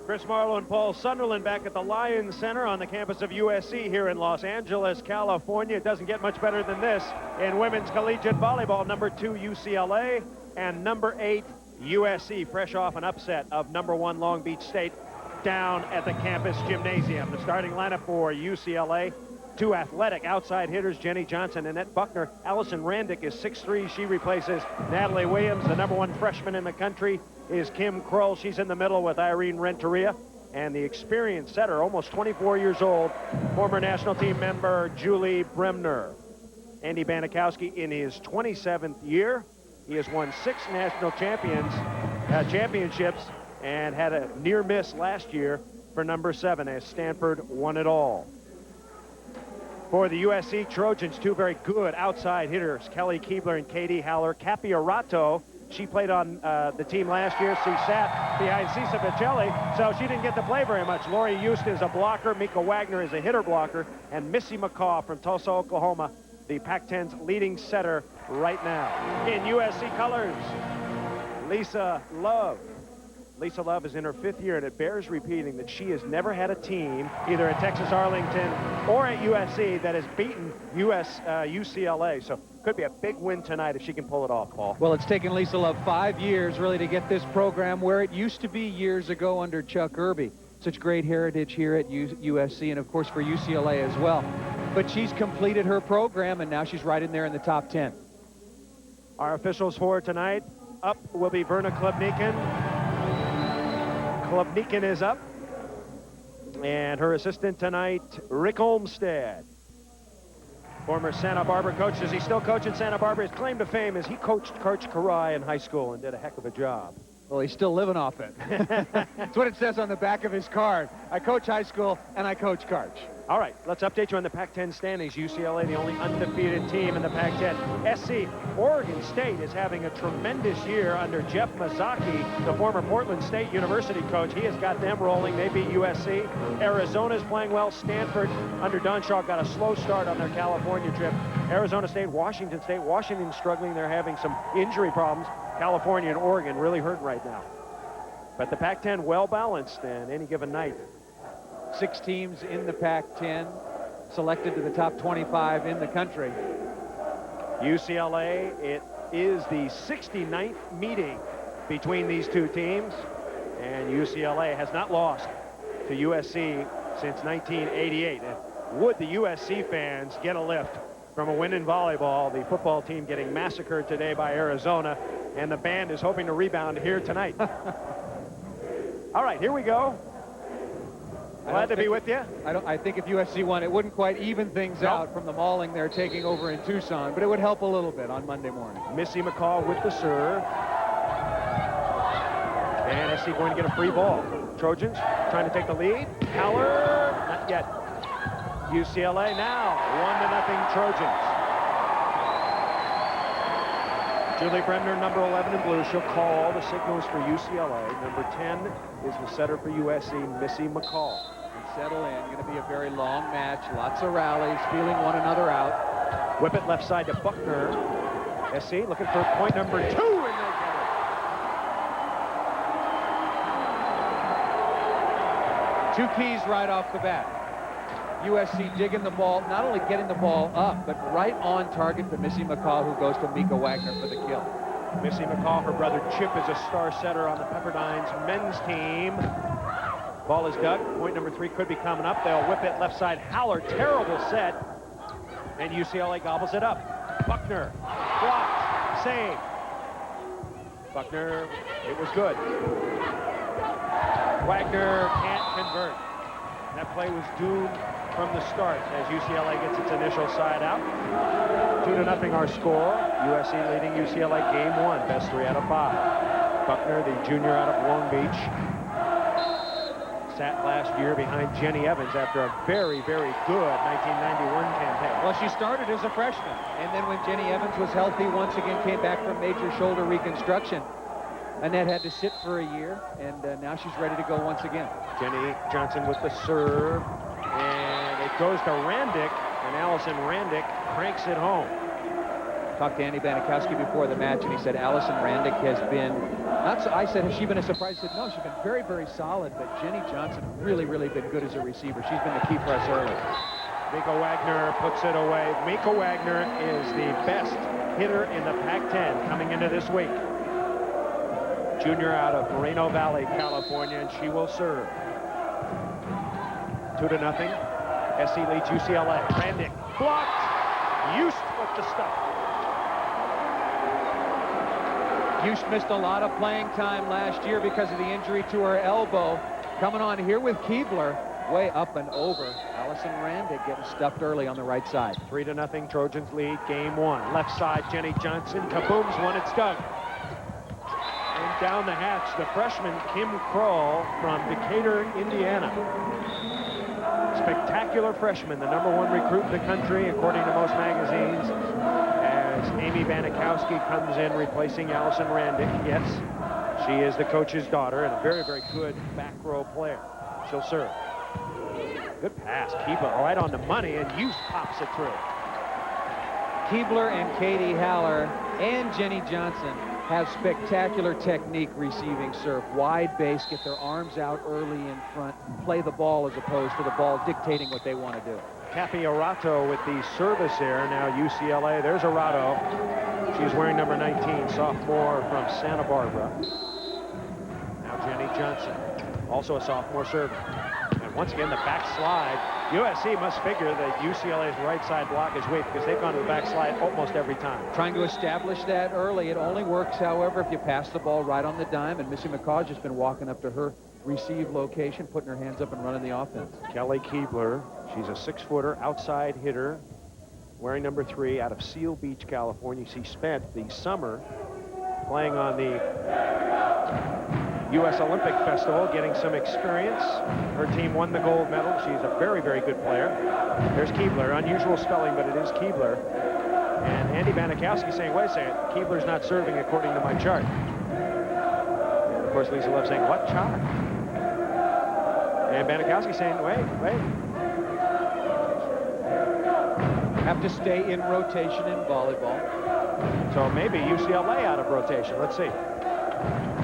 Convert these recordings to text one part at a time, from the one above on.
Chris Marlowe and Paul Sunderland back at the LYON Center on the campus of USC here in Los Angeles, California. It doesn't get much better than this in women's collegiate volleyball. Number 2 UCLA and number 8 USC, fresh off an upset of number 1 Long Beach State down at the campus gymnasium. The starting lineup for UCLA: 2 athletic outside hitters, Jenny Johnson, Annette Buckner. Allison Randick is 6'3". She replaces Natalie Williams. The number 1 freshman in the country is Kim Kroll. She's in the middle with Irene Renteria. And the experienced setter, almost 24 years old, former national team member Julie Bremner. Andy Banikowski in his 27th year. He has won 6 national championships and had a near miss last year for number 7 as Stanford won it all. For the USC Trojans, 2 very good outside hitters, Kelly Keebler and Katie Haller. Capiarato, she played on the team last year. She sat behind Cisa Vicelli, so she didn't get to play very much. Lori Houston is a blocker. Mika Wagner is a hitter blocker. And Missy McCaw from Tulsa, Oklahoma, the Pac-10's leading setter right now. In USC colors, Lisa Love. Lisa Love is in her 5th year, and it bears repeating that she has never had a team, either at Texas Arlington or at USC, that has beaten UCLA. So could be a big win tonight if she can pull it off, Paul. Well, it's taken Lisa Love 5 years, really, to get this program where it used to be years ago under Chuck Irby. Such great heritage here at USC, and, of course, for UCLA as well. But she's completed her program, and now she's right in there in the top 10. Our officials for tonight, up will be Verna Klubnikin. Klubnikin is up. And her assistant tonight, Rick Olmstead. Former Santa Barbara coach. Does he still coach in Santa Barbara? His claim to fame is he coached Coach Karai in high school and did a heck of a job. Well, he's still living off it. That's what it says on the back of his card. I coach high school, and I coach Karch. All right, let's update you on the Pac-10 standings. UCLA, the only undefeated team in the Pac-10. SC, Oregon State is having a tremendous year under Jeff Mazzocchi, the former Portland State University coach. He has got them rolling. They beat USC. Arizona's playing well. Stanford, under Don Shaw, got a slow start on their California trip. Arizona State, Washington State. Washington's struggling. They're having some injury problems. California and Oregon really hurting right now. But the Pac-10 well-balanced, and any given night. 6 teams in the Pac-10 selected to the top 25 in the country. UCLA, it is the 69th meeting between these 2 teams, and UCLA has not lost to USC since 1988. And would the USC fans get a lift from a win in volleyball? The football team getting massacred today by Arizona, and the band is hoping to rebound here tonight. All right, here we go. Glad to be with you. I think if USC won, it wouldn't quite even things out from the mauling they're taking over in Tucson, but it would help a little bit on Monday morning. Missy McCall with the serve. And SC going to get a free ball. Trojans trying to take the lead. Haller, not yet. UCLA now, 1-0 Trojans. Julie Bremner, number 11 in blue. She'll call the signals for UCLA. Number 10 is the setter for USC, Missy McCall. And settle in. Going to be a very long match. Lots of rallies, feeling one another out. Whip it left side to Buckner. SC looking for point number 2, and they get it. 2 keys right off the bat. USC digging the ball, not only getting the ball up, but right on target to Missy McCall, who goes to Mika Wagner for the kill. Missy McCall, her brother Chip, is a star setter on the Pepperdines men's team. Ball is dug. Point number 3 could be coming up. They'll whip it left side. Haller, terrible set. And UCLA gobbles it up. Buckner, blocked, save. Buckner, it was good. Wagner can't convert. That play was doomed from the start as UCLA gets its initial side out. 2-0 our score. USC leading UCLA game 1, best 3 out of 5. Buckner, the junior out of Long Beach, sat last year behind Jenny Evans after a very, very good 1991 campaign. Well, she started as a freshman, and then when Jenny Evans was healthy, once again came back from major shoulder reconstruction. Annette had to sit for a year, and now she's ready to go once again. Jenny Johnson with the serve, and it goes to Randick, and Allison Randick cranks it home. talked to Andy Banikowski before the match, and he said Allison Randick has been, not so, I said, has she been a surprise? He said, no, she's been very, very solid, but Jenny Johnson really, really been good as a receiver. She's been the key for us early. Mika Wagner puts it away. Mika Wagner is the best hitter in the Pac-10 coming into this week. Junior out of Moreno Valley, California, and she will serve. 2-0. SC leads UCLA. Randick blocked. Youst with the stuff. Youst missed a lot of playing time last year because of the injury to her elbow. Coming on here with Keebler, way up and over. Allison Randick getting stuffed early on the right side. 3-0. Trojans lead game 1. Left side, Jenny Johnson. Kabooms one. It's dug. And down the hatch, the freshman Kim Kroll from Decatur, Indiana. Spectacular freshman, the #1 recruit in the country, according to most magazines, as Amy Banikowski comes in replacing Allison Randick. Yes, she is the coach's daughter and a very, very good back row player. She'll serve. Good pass. Keebler right on the money, and Youst pops it through. Keebler and Katie Haller and Jenny Johnson have spectacular technique receiving serve. Wide base, get their arms out early in front, play the ball as opposed to the ball dictating what they want to do. Cappy Arato with the service error. Now UCLA. There's Arato. She's wearing number 19, sophomore from Santa Barbara. Now Jenny Johnson, also a sophomore server. And once again, the backslide. USC must figure that UCLA's right side block is weak because they've gone to the backslide almost every time. Trying to establish that early. It only works, however, if you pass the ball right on the dime, and Missy McCaw's just been walking up to her receive location, putting her hands up and running the offense. Kelly Keebler, she's a 6-footer outside hitter, wearing number 3 out of Seal Beach, California. She spent the summer playing on the U.S. Olympic Festival, getting some experience. Her team won the gold medal. She's a very, very good player. There's Keebler. Unusual spelling, but it is Keebler. And Andy Banikowski saying, wait a second, Keebler's not serving according to my chart. And of course, Lisa Love saying, what chart? And Banikowski saying, wait. Have to stay in rotation in volleyball. So maybe UCLA out of rotation. Let's see.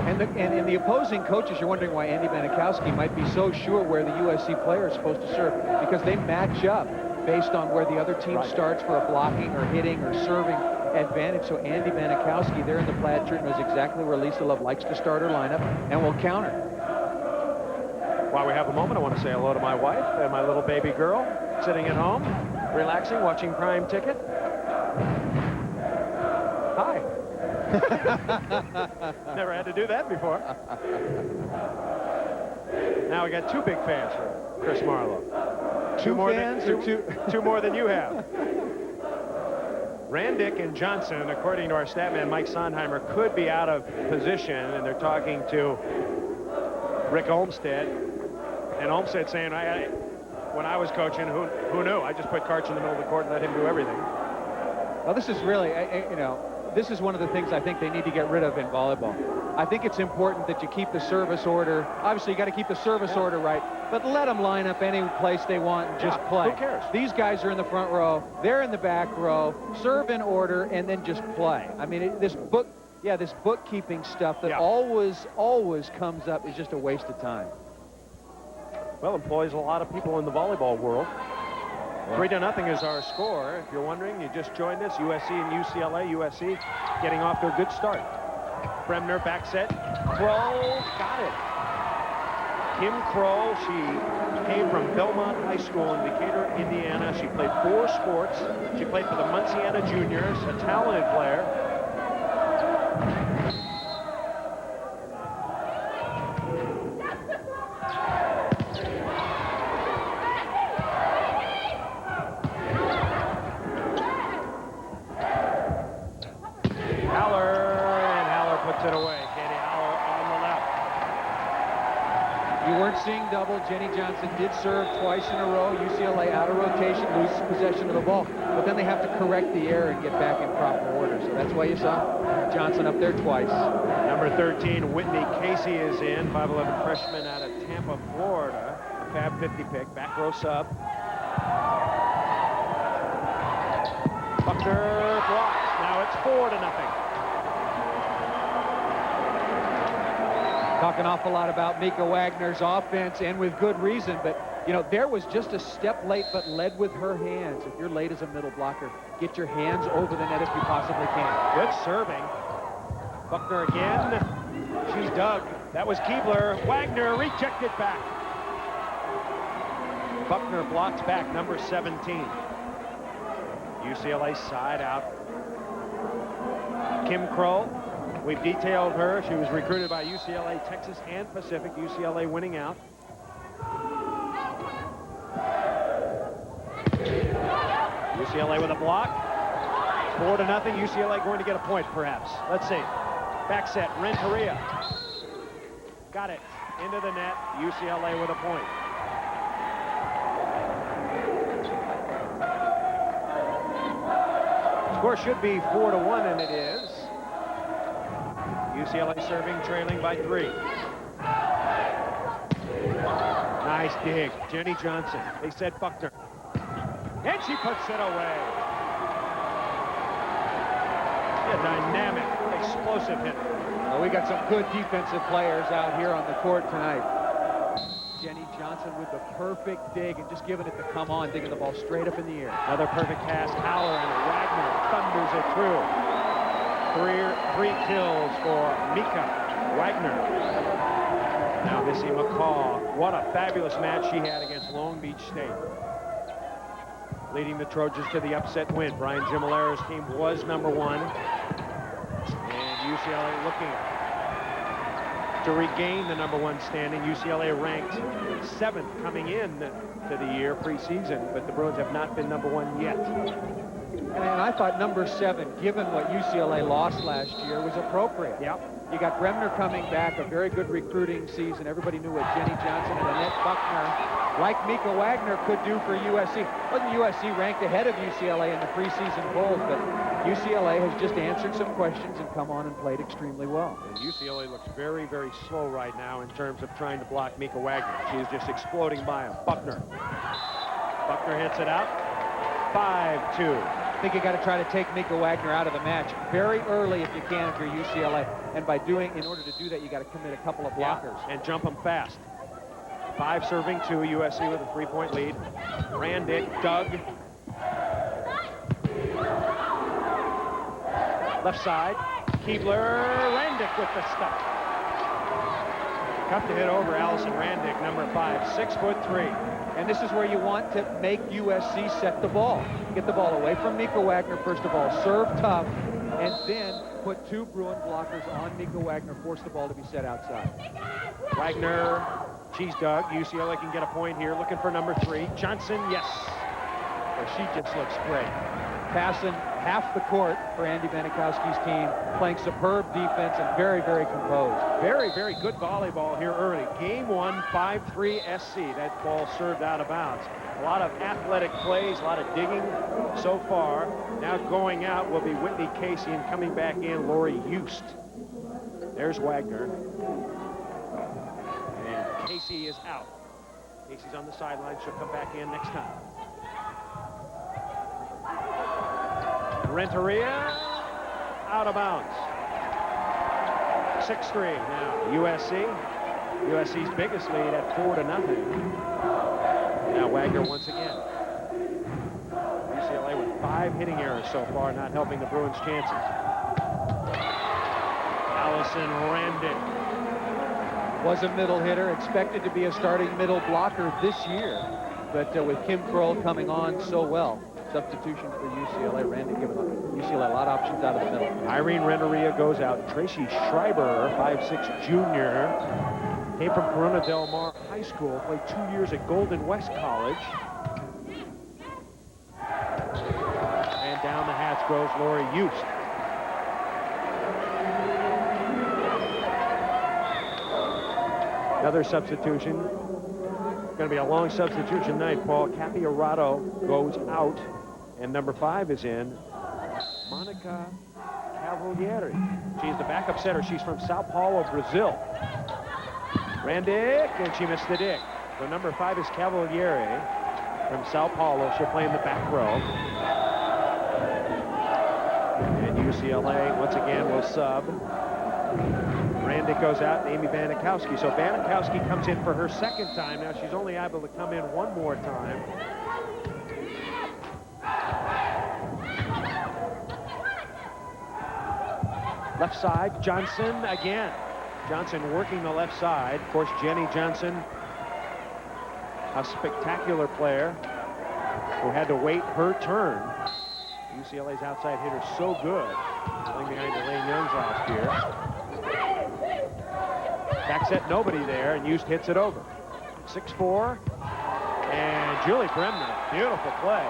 And the opposing coaches are wondering why Andy Banikowski might be so sure where the USC player is supposed to serve, because they match up based on where the other team starts for a blocking or hitting or serving advantage. So Andy Banikowski there in the plaid shirt knows exactly where Lisa Love likes to start her lineup and will counter. While we have a moment, I want to say hello to my wife and my little baby girl sitting at home, relaxing, watching Prime Ticket. Hi. Never had to do that before. Now we got 2 big fans for Chris Marlowe. Two more than you have. Randick and Johnson, according to our stat man Mike Sondheimer, could be out of position, and they're talking to Rick Olmstead. And Olmstead saying, when I was coaching, who knew? I just put Karch in the middle of the court and let him do everything. Well, this is really, this is one of the things I think they need to get rid of in volleyball. I think it's important that you keep the service order. Obviously, you got to keep the service order right, but let them line up any place they want and just play. Who cares? These guys are in the front row. They're in the back row. Serve in order and then just play. I mean, this bookkeeping stuff that always comes up is just a waste of time. Well, employs a lot of people in the volleyball world. 3-0 is our score. If you're wondering, you just joined us. USC and UCLA. USC getting off to a good start. Bremner back set. Kroll got it. Kim Kroll, she came from Belmont High School in Decatur, Indiana. She played 4 sports. She played for the Munciana Juniors, a talented player. It away. Katie Haller on the left. You weren't seeing double. Jenny Johnson did serve twice in a row. UCLA out of rotation, loses possession of the ball. But then they have to correct the error and get back in proper order. So that's why you saw Johnson up there twice. Number 13, Whitney Casey is in. 5'11" freshman out of Tampa, Florida. A Fab 50 pick. Back row sub. Buckner blocks. Now it's 4-0. Talk an awful lot about Mika Wagner's offense, and with good reason, but you know, there was just a step late, but led with her hands. If you're late as a middle blocker, get your hands over the net if you possibly can. Good serving. Buckner again. She's dug. That was Keebler. Wagner rejected back. Buckner blocks back, number 17. UCLA side out. Kim Kroll, we've detailed her. She was recruited by UCLA, Texas, and Pacific. UCLA winning out. UCLA with a block. 4-0. UCLA going to get a point, perhaps. Let's see. Back set. Renteria. Got it. Into the net. UCLA with a point. Score should be 4-1, and it is. UCLA serving, trailing by 3. Nice dig. Jenny Johnson. They said Buckner. And she puts it away. A dynamic, explosive hit. Well, we got some good defensive players out here on the court tonight. Jenny Johnson with the perfect dig and just giving it to come on, digging the ball straight up in the air. Another perfect pass. Haller and Wagner thunders it through. Three kills for Mika Wagner. Now Missy McCaw. What a fabulous match she had against Long Beach State. Leading the Trojans to the upset win. Brian Gimolera's team was number 1. And UCLA looking to regain the number 1 standing. UCLA ranked 7th coming in to the year preseason, but the Bruins have not been number 1 yet. And I thought number 7, given what UCLA lost last year, was appropriate. Yep. You got Bremner coming back, a very good recruiting season. Everybody knew what Jenny Johnson and Annette Buckner, like Mika Wagner, could do for USC. Wasn't USC ranked ahead of UCLA in the preseason polls, but UCLA has just answered some questions and come on and played extremely well. And UCLA looks very, very slow right now in terms of trying to block Mika Wagner. She's just exploding by him. Buckner hits it out. 5-2. I think you got to try to take Mika Wagner out of the match very early if you can if you're UCLA. And in order to do that, you got to commit a couple of blockers. Yeah, and jump them fast. 5 serving 2, USC with a 3-point lead. Randick, dug. Left side. Keebler, Randick with the stuff. Cup to hit over Allison Randick, number 5, 6'3". And this is where you want to make USC set the ball. Get the ball away from Mika Wagner, first of all, serve tough, and then put 2 Bruin blockers on Mika Wagner, force the ball to be set outside. Wagner, she's dug. UCLA can get a point here, looking for number 3. Johnson, yes. Well, she just looks great. Passing half the court for Andy Benikowski's team, playing superb defense and very, very composed. Very, very good volleyball here early. Game 1, 5-3 SC. That ball served out of bounds. A lot of athletic plays, a lot of digging so far. Now going out will be Whitney Casey, and coming back in, Lori Eust. There's Wagner. And Casey is out. Casey's on the sideline. She'll come back in next time. Renteria out of bounds. 6-3 now. USC's biggest lead at 4-0. Now Wagner once again. UCLA with 5 hitting errors so far, not helping the Bruins' chances. Allison Randick was a middle hitter, expected to be a starting middle blocker this year, but with Kim Kroll coming on so well. Substitution for UCLA. Randick giving UCLA a lot of options out of the middle. Irene Renteria goes out. Tracy Schreiber, 5'6" junior, came from Corona Del Mar High School, played 2 years at Golden West College. And down the hatch goes Lori Eust. Another substitution. Going to be a long substitution night, Paul. Kathy Arado goes out, and number 5 is in. Monica Cavalieri. She's the backup setter. She's from Sao Paulo, Brazil. Randick, and she missed the dig. So number 5 is Cavalieri from Sao Paulo. She'll play in the back row. And UCLA UCLA once again will sub. Randick goes out, and Amy Banikowski. So Banikowski comes in for her second time. Now she's only able to come in one more time. Left side, Johnson again. Johnson working the left side. Of course, Jenny Johnson, a spectacular player who had to wait her turn. UCLA's outside hitter so good, playing behind Elaine Young's last year. Back set, nobody there, and Yost hits it over. 6-4, and Julie Bremner, beautiful play.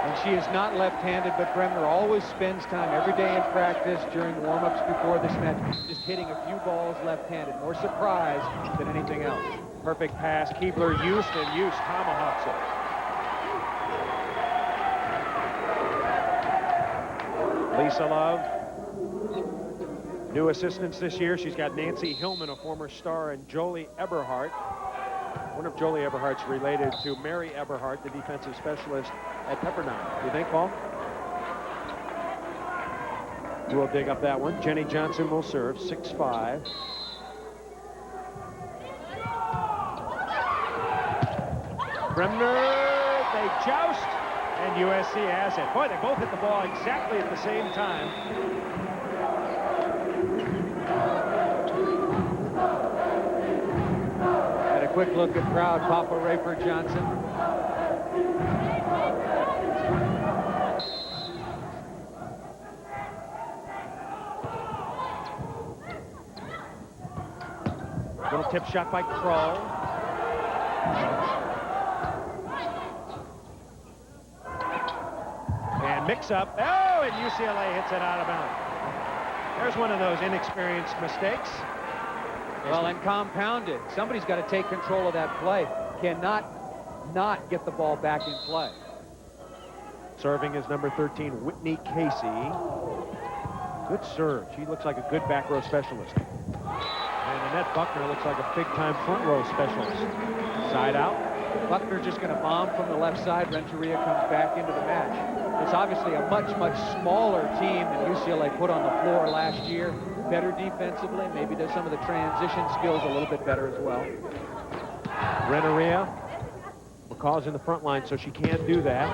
And she is not left-handed, but Bremner always spends time every day in practice during warm-ups before this match, just hitting a few balls left-handed. More surprise than anything else. Perfect pass, Keebler, Yost, and Yost tomahawks it. Lisa Love, new assistants this year. She's got Nancy Hillman, a former star, and Jolie Eberhardt. I wonder if Jolie Eberhardt's related to Mary Eberhardt, the defensive specialist at Pepperdine. Do you think, Paul? We'll dig up that one. Jenny Johnson will serve, 6-5. Bremner, they joust, and USC has it. Boy, they both hit the ball exactly at the same time. Had a quick look at crowd. Papa Rayford Johnson. Little tip shot by Kroll. And mix up. Oh, and UCLA hits it out of bounds. There's one of those inexperienced mistakes. Well, and compounded. Somebody's got to take control of that play. Cannot not get the ball back in play. Serving is number 13, Whitney Casey. Good serve. She looks like a good back row specialist. And Annette Buckner looks like a big-time front row specialist. Side out. Buckner just going to bomb from the left side. Renteria comes back into the match. It's obviously a much, much smaller team than UCLA put on the floor last year. Better defensively. Maybe there's some of the transition skills a little bit better as well. Renteria. McCaw's in the front line, so she can't do that.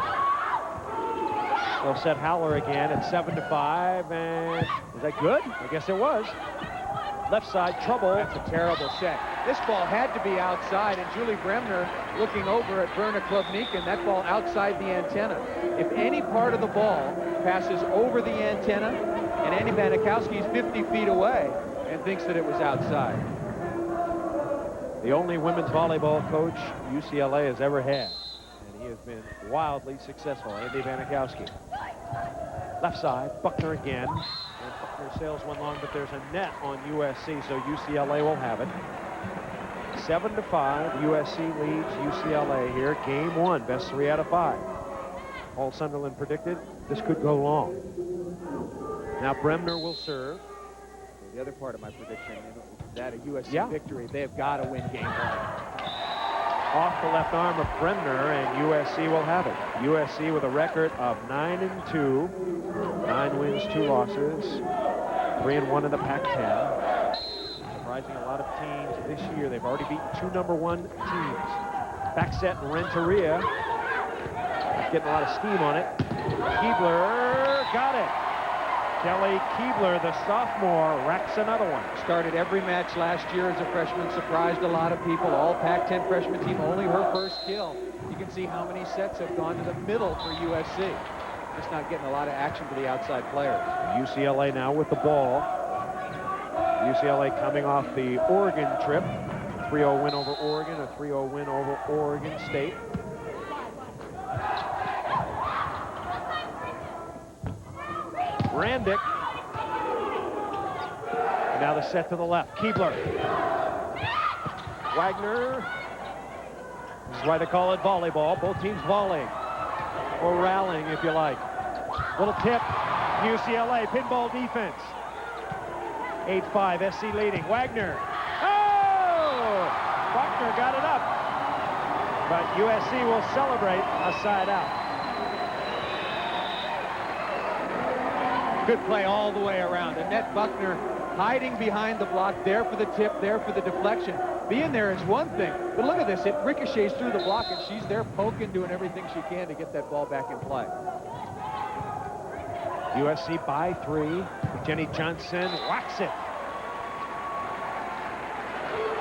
They'll set Howler again at 7-5, and is that good? I guess it was. Left side, trouble. That's a terrible set. This ball had to be outside, and Julie Bremner looking over at Verna Klubnik, that ball outside the antenna. If any part of the ball passes over the antenna, and Andy Banikowski is 50 feet away and thinks that it was outside. The only women's volleyball coach UCLA has ever had, and he has been wildly successful, Andy Banikowski. Left side, Buckner again. And Buckner sails one long, but there's a net on USC, so UCLA will have it. 7-5, USC leads UCLA here. Game one, best 3 out of 5. Paul Sunderland predicted this could go long. Now Bremner will serve. The other part of my prediction is that a USC victory, they have got to win game one. Off the left arm of Bremner, and USC will have it. USC with a record of 9-2, 9 wins, 2 losses, 3-1 in the Pac-10. Surprising a lot of teams this year. They've already beaten 2 #1 teams. Back set, Renteria. Getting a lot of steam on it. Keebler got it. Kelly Keebler, the sophomore, racks another one. Started every match last year as a freshman, surprised a lot of people. All Pac-10 freshman team, only her first kill. You can see how many sets have gone to the middle for USC. Just not getting a lot of action for the outside players. UCLA now with the ball. UCLA coming off the Oregon trip. 3-0 win over Oregon, a 3-0 win over Oregon State. Randick. And now the set to the left. Keebler. Wagner. This is why they call it volleyball. Both teams volleying. Or rallying, if you like. Little tip. UCLA pinball defense. 8-5, SC leading. Wagner. Oh! Buckner got it up. But USC will celebrate a side out. good play all the way around. Annette Buckner hiding behind the block, there for the tip, there for the deflection. Being there is one thing, but look at this. It ricochets through the block, and she's there poking, doing everything she can to get that ball back in play. USC by 3. Jenny Johnson whacks it.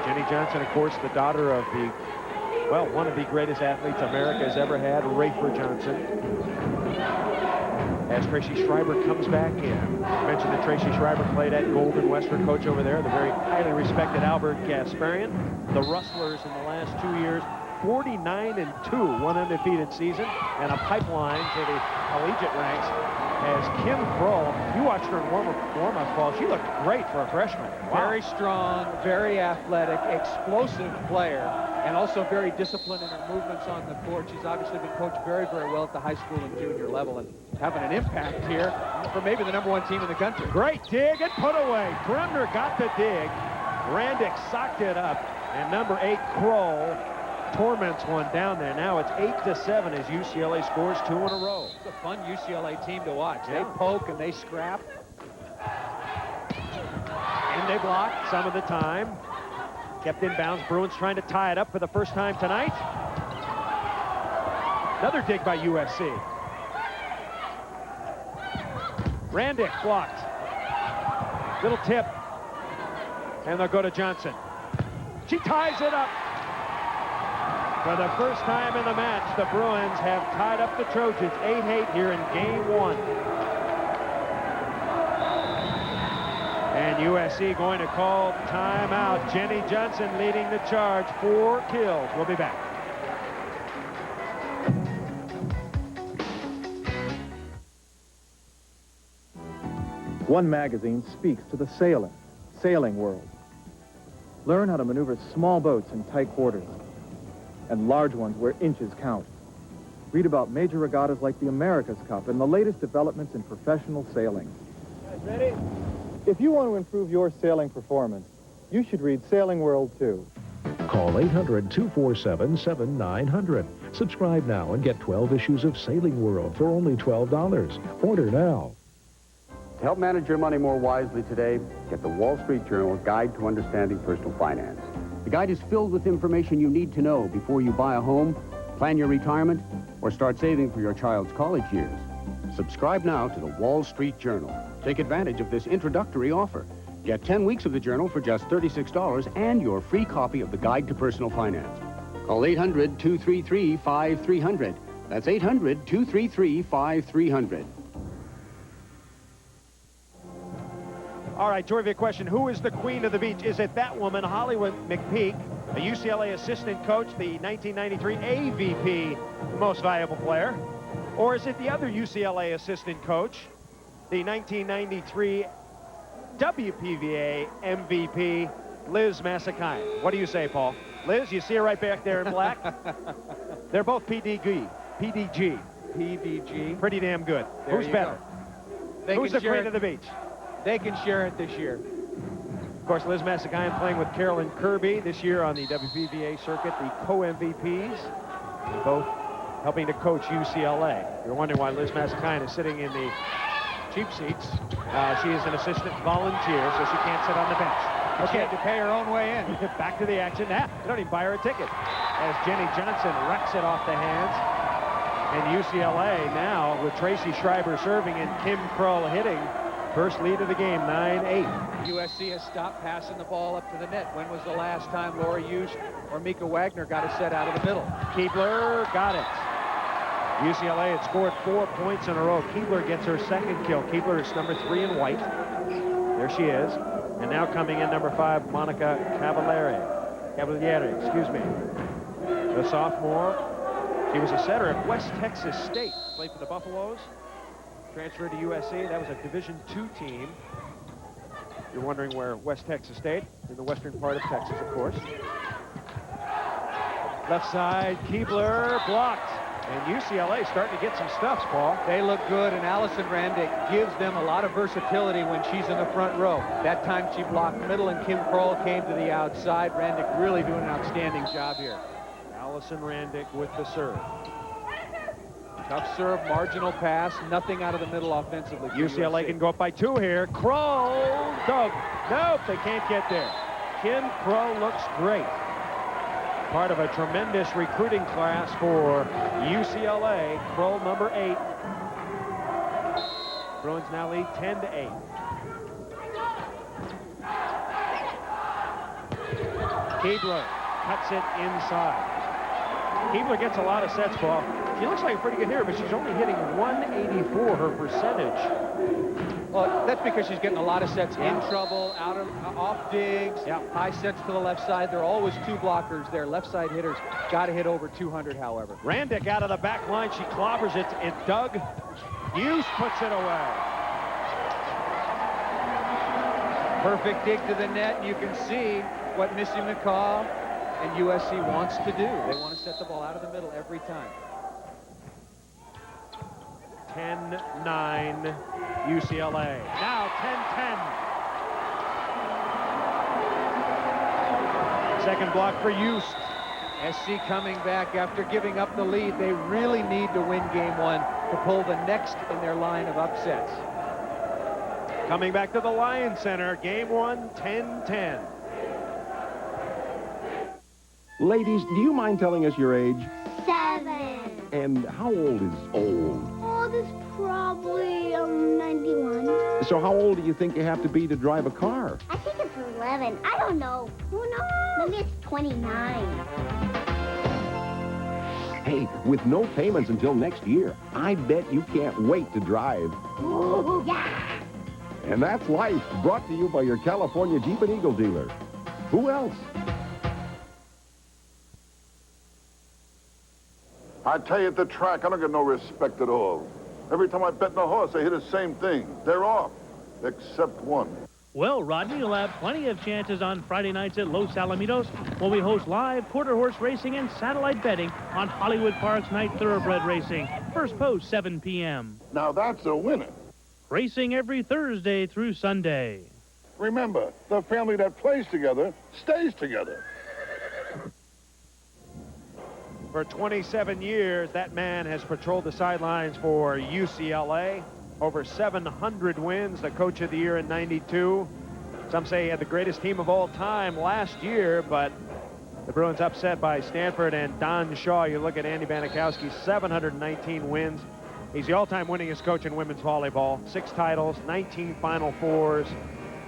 Jenny Johnson, of course, the daughter of the, well, one of the greatest athletes America has ever had, Rafer Johnson. As Tracy Schreiber comes back in. I mentioned that Tracy Schreiber played at Golden West, her coach over there, the very highly respected Albert Gasparian. The Rustlers in the last 2 years, 49-2, one undefeated season, and a pipeline to the collegiate ranks. As Kim Kroll, you watched her in warm-up ball, she looked great for a freshman. Wow. Very strong, very athletic, explosive player, and also very disciplined in her movements on the court. She's obviously been coached very, very well at the high school and junior level, and having an impact here for maybe the #1 team in the country. Great dig and put away. Bremner got the dig. Randick socked it up, and number 8, Kroll, torments one down there. Now it's 8-7 as UCLA scores 2 in a row. It's a fun UCLA team to watch. Yeah. They poke and they scrap. And they block some of the time. Kept in bounds. Bruins trying to tie it up for the first time tonight. Another dig by USC. Randick blocked. Little tip. And they'll go to Johnson. She ties it up. For the first time in the match, the Bruins have tied up the Trojans 8-8 here in game 1. And USC going to call timeout. Jenny Johnson leading the charge, 4 kills. We'll be back. One magazine speaks to the sailing world. Learn how to maneuver small boats in tight quarters and large ones where inches count. Read about major regattas like the America's Cup and the latest developments in professional sailing. Guys ready? If you want to improve your sailing performance, you should read Sailing World too. Call 800-247-7900. Subscribe now and get 12 issues of Sailing World for only $12. Order now. To help manage your money more wisely today, get the Wall Street Journal Guide to Understanding Personal Finance. The guide is filled with information you need to know before you buy a home, plan your retirement, or start saving for your child's college years. Subscribe now to the Wall Street Journal. Take advantage of this introductory offer. Get 10 weeks of the journal for just $36 and your free copy of the Guide to Personal Finance. Call 800-233-5300. That's 800-233-5300. All right, trivia question. Who is the queen of the beach? Is it that woman, Hollywood McPeak, a UCLA assistant coach, the 1993 AVP most valuable player? Or is it the other UCLA assistant coach, the 1993 WPVA MVP, Liz Massakayan? What do you say, Paul? Liz, you see her right back there in black? They're both PDG. Pretty damn good. Who's better? Who's the queen of the beach? They can share it this year. Of course, Liz Massakayan playing with Carolyn Kirby this year on the WVBA circuit, the co-MVPs, both helping to coach UCLA. You're wondering why Liz Massakayan is sitting in the cheap seats. She is an assistant volunteer, so she can't sit on the bench. She had to pay her own way in. Back to the action. They don't even buy her a ticket. As Jenny Johnson wrecks it off the hands. And UCLA now with Tracy Schreiber serving and Kim Kroll hitting. First lead of the game, 9-8. USC has stopped passing the ball up to the net. When was the last time Laura Hughes or Mika Wagner got a set out of the middle? Keebler got it. UCLA had scored 4 points in a row. Keebler gets her second kill. Keebler is number 3 in white. There she is. And now coming in number 5, Monica Cavalieri, excuse me. The sophomore. She was a setter at West Texas State. Played for the Buffaloes. Transferred to USC. That was a Division II team. You're wondering where West Texas State, in the western part of Texas, of course. Left side, Keebler blocked. And UCLA starting to get some stuffs, Paul. They look good, and Allison Randick gives them a lot of versatility when she's in the front row. That time she blocked middle, and Kim Kroll came to the outside. Randick really doing an outstanding job here. Allison Randick with the serve. Tough serve, marginal pass, nothing out of the middle offensively. UCLA can go up by 2 here. Kroll, Doug. Nope, they can't get there. Kim Kroll looks great. Part of a tremendous recruiting class for UCLA. Kroll, number 8. Bruins now lead 10-8. Keebler cuts it inside. Keebler gets a lot of sets, Paul. She looks like a pretty good hitter, but she's only hitting 184, her percentage. Well, that's because she's getting a lot of sets in trouble, off digs, high sets to the left side. There are always 2 blockers there. Left side hitters got to hit over 200, however. Randick out of the back line. She clobbers it, and Doug Hughes puts it away. Perfect dig to the net. You can see what Missy McCaw and USC wants to do. They want to set the ball out of the middle every time. 10-9 UCLA. Now 10-10. Second block for Houston. SC coming back after giving up the lead. They really need to win game 1 to pull the next in their line of upsets. Coming back to the Lyon Center. Game 1, 10-10. Ladies, do you mind telling us your age? 7. And how old is old? Old is probably 91. So how old do you think you have to be to drive a car? I think it's 11. I don't know. Who knows? Maybe it's 29. Hey, with no payments until next year, I bet you can't wait to drive. Ooh, yeah. And that's life, brought to you by your California Jeep and Eagle dealer. Who else? I tell you, at the track, I don't get no respect at all. Every time I bet on a horse, they hear the same thing. They're off, except one. Well, Rodney, you'll have plenty of chances on Friday nights at Los Alamitos when we host live quarter horse racing and satellite betting on Hollywood Park's Night Thoroughbred Racing. First post, 7 p.m. Now that's a winner. Racing every Thursday through Sunday. Remember, the family that plays together stays together. For 27 years, that man has patrolled the sidelines for UCLA. Over 700 wins, the coach of the year in '92. Some say he had the greatest team of all time last year, but the Bruins upset by Stanford and Don Shaw. You look at Andy Banikowski, 719 wins. He's the all-time winningest coach in women's volleyball. 6 titles, 19 Final Fours.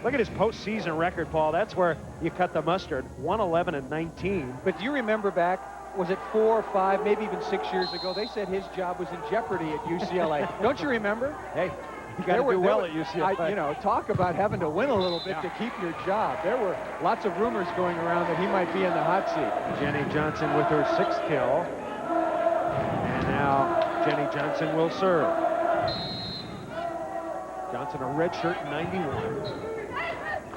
Look at his postseason record, Paul. That's where you cut the mustard. 111-19. But do you remember back, was it 4 or 5, maybe even 6 years ago, they said his job was in jeopardy at UCLA. Don't you remember? Hey, you got to do well at UCLA. You know, talk about having to win a little bit to keep your job. There were lots of rumors going around that he might be in the hot seat. Jenny Johnson with her 6th kill. And now Jenny Johnson will serve. Johnson, a red shirt in '91.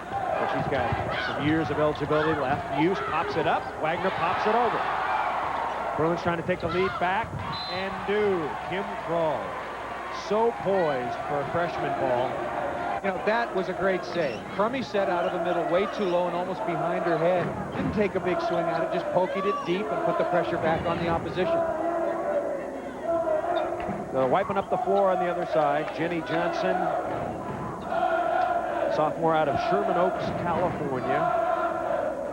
But she's got some years of eligibility left. Hughes pops it up. Wagner pops it over. Bruins trying to take the lead back. And do. Kim Kroll. So poised for a freshman ball. You know, that was a great save. Crummy set out of the middle, way too low and almost behind her head. Didn't take a big swing at it, just poked it deep and put the pressure back on the opposition. They're wiping up the floor on the other side. Jenny Johnson, sophomore out of Sherman Oaks, California,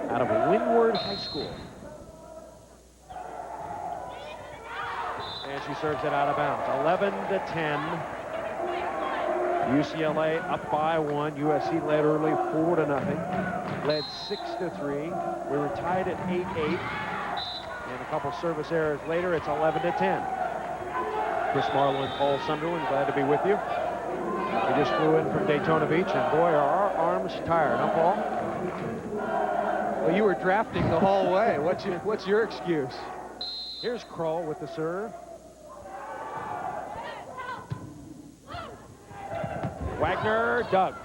out of Windward High School. And she serves it out of bounds. 11-10. UCLA up by 1. USC led early 4-0. Led 6-3. We were tied at 8-8. And a couple service errors later, it's 11-10. Chris Marlowe and Paul Sunderland, glad to be with you. We just flew in from Daytona Beach, and boy, are our arms tired, huh, Paul? Well, you were drafting the whole way. What's your excuse? Here's Kroll with the serve. Wagner, Doug.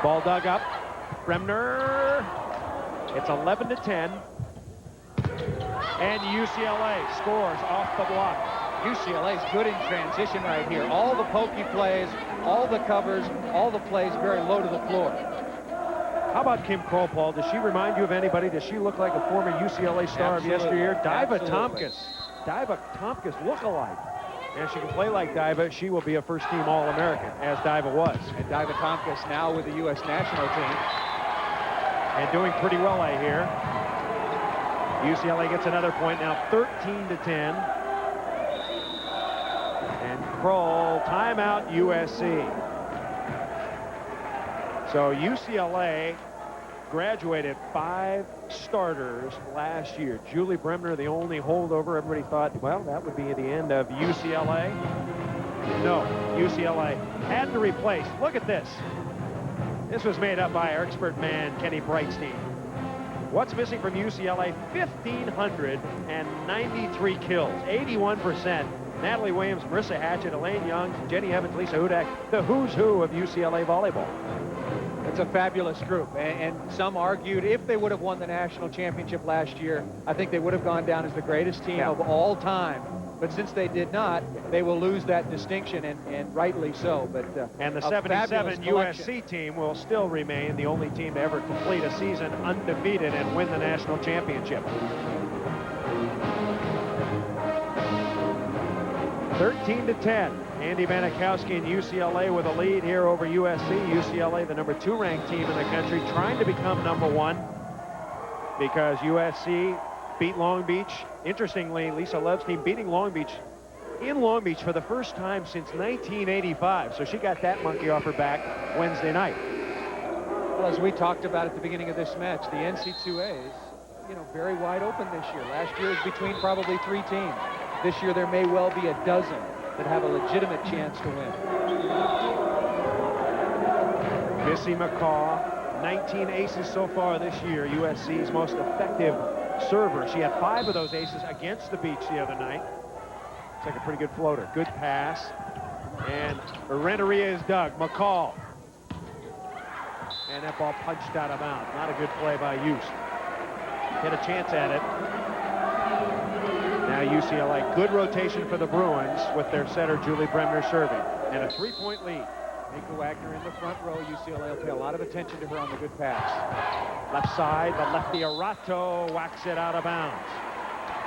Ball dug up. Bremner. It's 11-10. And UCLA scores off the block. UCLA's good in transition right here. All the pokey plays, all the covers, all the plays very low to the floor. How about Kim Kroll, Paul? Does she remind you of anybody? Does she look like a former UCLA star of yesteryear? Diva Tompkins. Diva Tompkins look-alike. And she can play like Diva. She will be a first-team All-American, as Diva was. And Diva Tompkins now with the U.S. national team. And doing pretty well, I hear. UCLA gets another point now, 13-10. And Kroll, timeout, USC. So UCLA graduated 5 starters last year. Julie Bremner, the only holdover. Everybody thought, well, that would be the end of UCLA. No, UCLA had to replace. Look at this. This was made up by our expert man, Kenny Brightstein. What's missing from UCLA? 1,593 kills, 81%. Natalie Williams, Marissa Hatchett, Elaine Young, Jenny Evans, Lisa Hudak, the who's who of UCLA volleyball. It's a fabulous group, and some argued if they would have won the national championship last year, I think they would have gone down as the greatest team of all time. But since they did not, they will lose that distinction, and rightly so. But and the 77 USC team will still remain the only team to ever complete a season undefeated and win the national championship. 13-10. Andy Banikowski and UCLA with a lead here over USC. UCLA, the number 2 ranked team in the country, trying to become number 1 because USC beat Long Beach. Interestingly, Lisa Love's team beating Long Beach in Long Beach for the first time since 1985. So she got that monkey off her back Wednesday night. Well, as we talked about at the beginning of this match, the NC2A is, very wide open this year. Last year was between probably 3 teams. This year there may well be a dozen that have a legitimate chance to win. Missy McCaw, 19 aces so far this year, USC's most effective server. She had 5 of those aces against the Beach the other night. It's like a pretty good floater. Good pass. And Renneria is dug. McCall. And that ball punched out of bounds. Not a good play by Youst. Get a chance at it. Now UCLA, good rotation for the Bruins with their setter Julie Bremner serving. And a 3-point lead. Nika Wagner in the front row. UCLA will pay a lot of attention to her on the good pass. Left side, the lefty Arato whacks it out of bounds.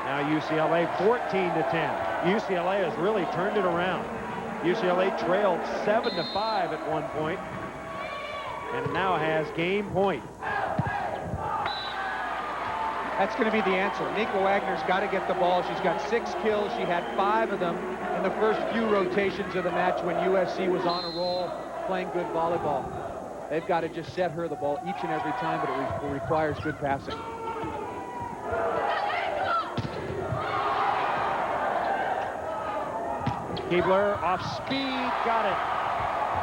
Now UCLA 14-10. UCLA has really turned it around. UCLA trailed 7-5 at one point, and now has game point. That's going to be the answer. Nika Wagner's got to get the ball. She's got 6 kills. She had 5 of them in the first few rotations of the match when USC was on a roll, playing good volleyball. They've got to just set her the ball each and every time, but it requires good passing. Keebler off speed, got it.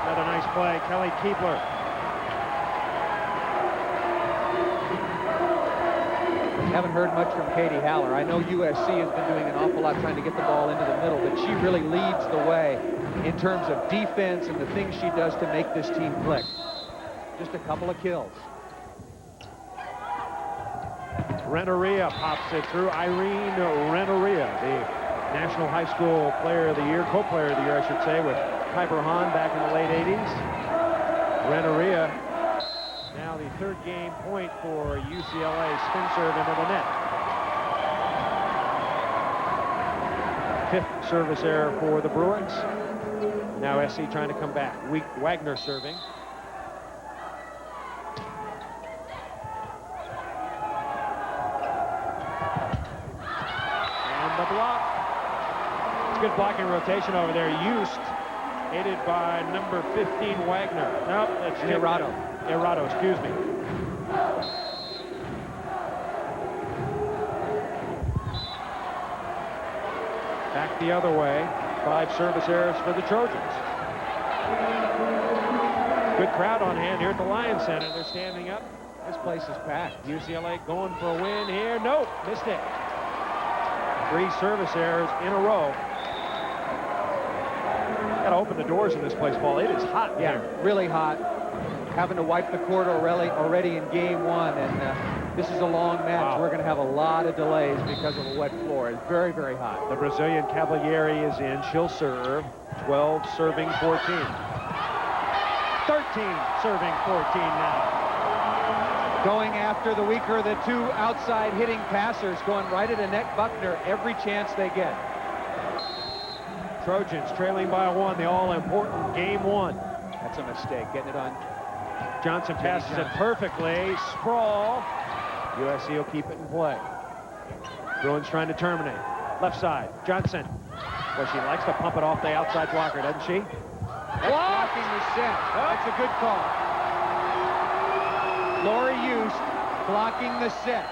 Another nice play, Kelly Keebler. Haven't heard much from Katie Haller. I know USC has been doing an awful lot trying to get the ball into the middle, but she really leads the way in terms of defense and the things she does to make this team click. Just a couple of kills. Renneria pops it through. Irene Renneria, the National High School Player of the Year, co-player of the year, I should say, with Piper Hahn back in the late 80s. Renneria, now the 3rd game point for UCLA. Spin serve into the net. 5th service error for the Bruins. Now SC trying to come back. Wagner serving. And the block. Good blocking rotation over there. Youst, aided by number 15, Wagner. Nope, that's Erato. Erato, excuse me. Back the other way. 5 service errors for the Trojans. Good crowd on hand here at the Lion Center. They're standing up. This place is packed. UCLA going for a win here. Nope, missed it. 3 service errors in a row. Got to open the doors in this place, Paul. It is hot here. Yeah, really hot. Having to wipe the court already in game 1, and this is a long match. Wow. We're going to have a lot of delays because of a wet floor. It's very, very hot. The Brazilian Cavalieri is in. She'll serve. 12 serving 14. 13 serving 14 now. Going after the weaker of the two outside hitting passers, going right at Annette Buckner every chance they get. Trojans trailing by 1, the all-important game 1. That's a mistake, getting it on. Johnson passes it perfectly. Sprawl. USC will keep it in play. Bruins trying to terminate. Left side, Johnson. Well, she likes to pump it off the outside blocker, doesn't she? That's blocking the set. That's a good call. Lori Youst blocking the set.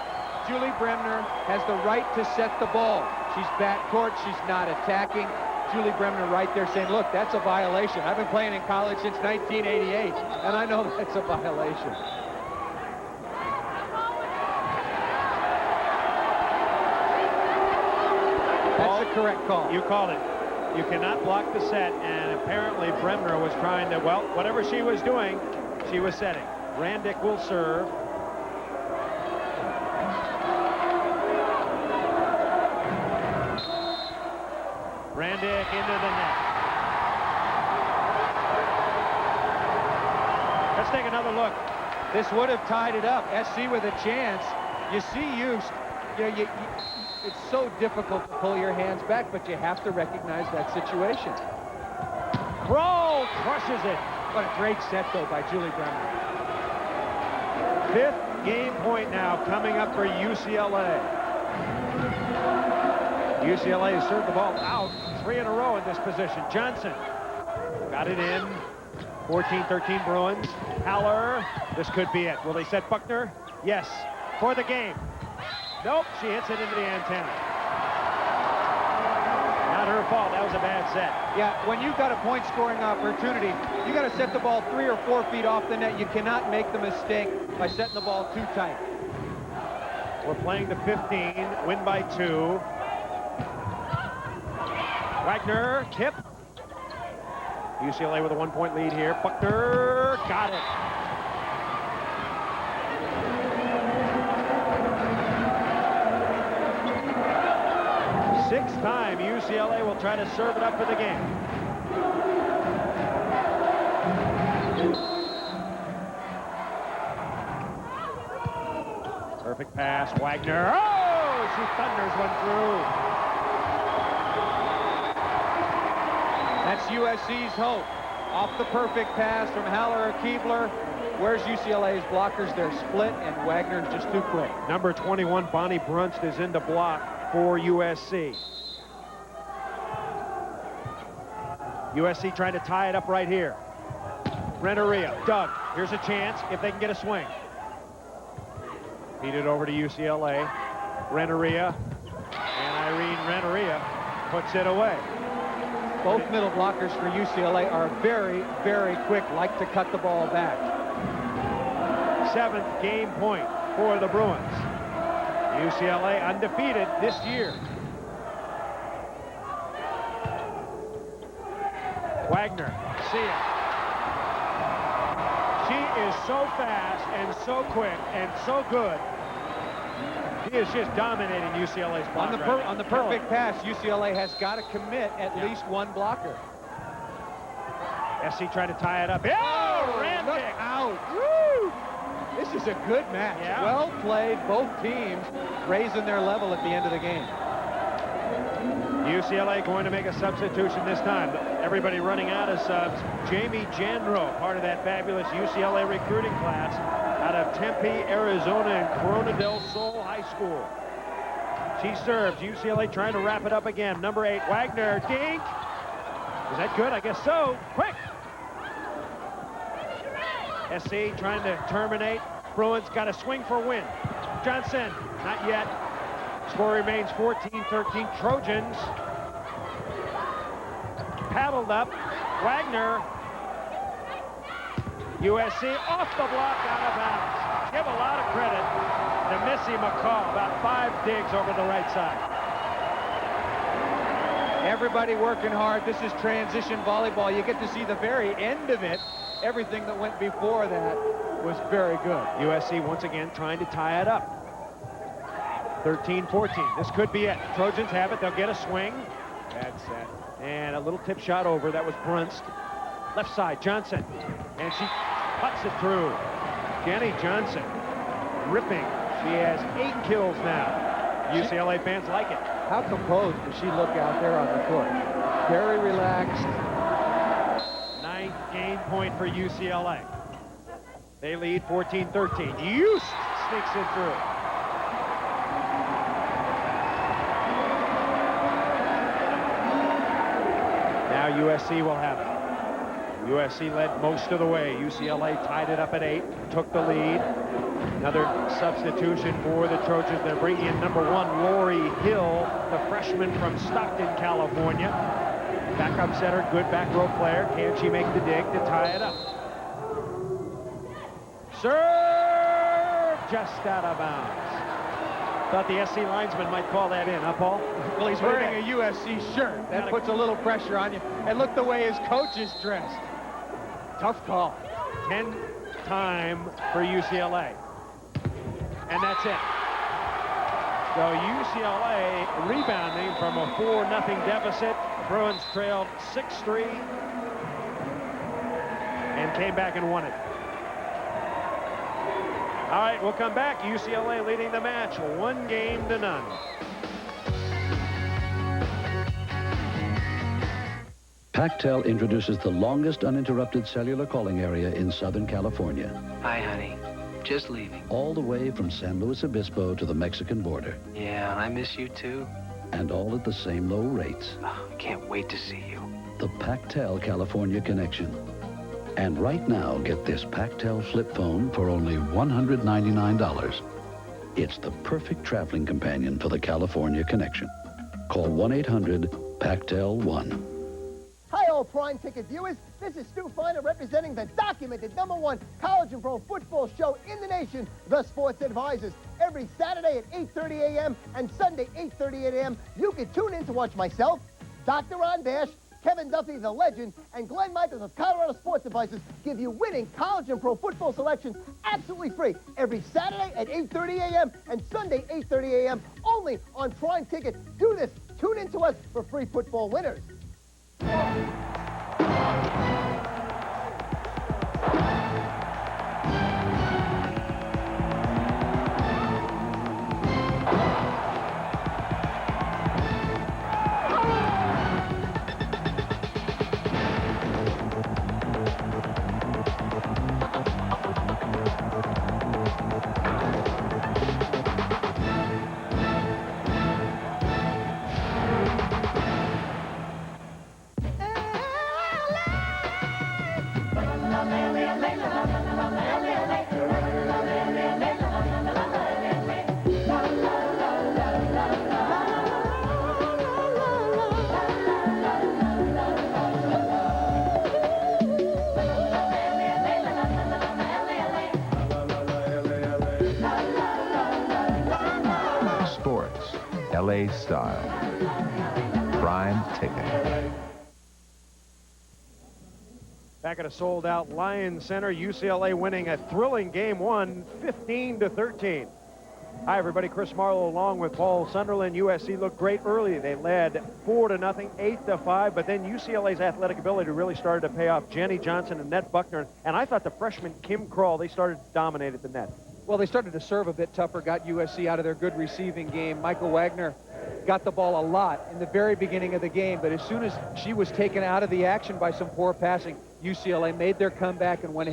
Julie Bremner has the right to set the ball. She's backcourt. She's not attacking. Julie Bremner right there saying, look, that's a violation. I've been playing in college since 1988, and I know that's a violation. That's the correct call. You called it. You cannot block the set, and apparently Bremner was trying to, well, whatever she was doing, she was setting. Randick will serve. Randick into the net. Let's take another look. This would have tied it up. SC with a chance. You see Youst. It's so difficult to pull your hands back, but you have to recognize that situation. Kroll crushes it. What a great set, though, by Julie Bremner. 5th game point now coming up for UCLA. UCLA has served the ball out 3 in a row in this position. Johnson got it in. 14-13 Bruins. Haller. This could be it. Will they set Buckner? Yes. For the game. Nope. She hits it into the antenna. Not her fault. That was a bad set. Yeah, when you've got a point-scoring opportunity, you got to set the ball 3 or 4 feet off the net. You cannot make the mistake by setting the ball too tight. We're playing to 15. Win by 2. Wagner, tip. UCLA with a 1-point lead here. Buckner got it. Sixth time UCLA will try to serve it up for the game. Perfect pass, Wagner. Oh, she thunders one through. That's USC's hope. Off the perfect pass from Haller or Keebler. Where's UCLA's blockers? They're split, and Wagner's just too quick. Number 21, Bonnie Brunst, is in to block for USC. USC trying to tie it up right here. Renteria, Doug, here's a chance if they can get a swing. Feed it over to UCLA. Renteria, and Irene Renteria puts it away. Both middle blockers for UCLA are very, very quick, like to cut the ball back. 7th game point for the Bruins. UCLA undefeated this year. Wagner, see it. She is so fast and so quick and so good. She is just dominating UCLA's block. On the perfect pass, UCLA has got to commit at least one blocker. SC trying to tie it up. Oh, Randick out. Woo! This is a good match. Yeah. Well played, both teams raising their level at the end of the game. UCLA going to make a substitution this time. Everybody running out of subs. Jamie Jandro, part of that fabulous UCLA recruiting class out of Tempe, Arizona, and Corona del Sol High School. She serves. UCLA trying to wrap it up again. Number 8, Wagner, dink. Is that good? I guess so. Quick. SC trying to terminate. Bruins got a swing for win. Johnson, not yet. Score remains 14-13. Trojans paddled up. Wagner. USC off the block, out of bounds. Give a lot of credit to Missy McCall. About 5 digs over the right side. Everybody working hard. This is transition volleyball. You get to see the very end of it. Everything that went before that was very good. USC once again trying to tie it up. 13-14. This could be it. Trojans have it. They'll get a swing. Bad set. And a little tip shot over. That was Brunst. Left side, Johnson. And she puts it through. Jenny Johnson ripping. She has 8 kills now. UCLA fans like it. How composed does she look out there on the court? Very relaxed. 9th game point for UCLA. They lead 14-13. Yost sneaks it through. Now USC will have it. USC led most of the way. UCLA tied it up at 8, took the lead. Another substitution for the Trojans. They're bringing in number 1, Lori Hill, the freshman from Stockton, California. Backup setter, good back row player. Can she make the dig to tie it up? Serve just out of bounds. Thought the SC linesman might call that in, huh, Paul? Well, he's wearing a USC shirt. That puts a little pressure on you. And look the way his coach is dressed. Tough call. 10 time for UCLA. And that's it. So UCLA rebounding from a 4-0 deficit. Bruins trailed 6-3 and came back and won it. All right, we'll come back. UCLA leading the match 1-0. PacTel introduces the longest uninterrupted cellular calling area in Southern California. Hi, honey. Just leaving. All the way from San Luis Obispo to the Mexican border. Yeah, I miss you too. And all at the same low rates. Oh, can't wait to see you. The PacTel California Connection. And right now, get this PacTel flip phone for only $199. It's the perfect traveling companion for the California Connection. Call 1-800-PacTel-1. Hi, all Prime Ticket viewers. This is Stu Feiner representing the documented #1 college and pro football show in the nation, The Sports Advisors. Every Saturday at 8:30 a.m. and Sunday 8:30 a.m. you can tune in to watch myself, Dr. Ron Bash, Kevin Duffy, the legend, and Glenn Michaels of Colorado Sports Advisors give you winning college and pro football selections absolutely free every Saturday at 8:30 a.m. and Sunday 8:30 a.m. only on Prime Ticket. Do this. Tune in to us for free football winners. Sports, LA style. Prime Ticket. Back at a sold-out Lion Center, UCLA winning a thrilling game 1, 15-13. Hi, everybody. Chris Marlowe along with Paul Sunderland. USC looked great early. They led 4-0, 8-5, but then UCLA's athletic ability really started to pay off. Jenny Johnson and Annette Buckner, and I thought the freshman Kim Kroll, they started to dominate at the net. Well, they started to serve a bit tougher, got USC out of their good receiving game. Michael Wagner got the ball a lot in the very beginning of the game, but as soon as she was taken out of the action by some poor passing, UCLA made their comeback and went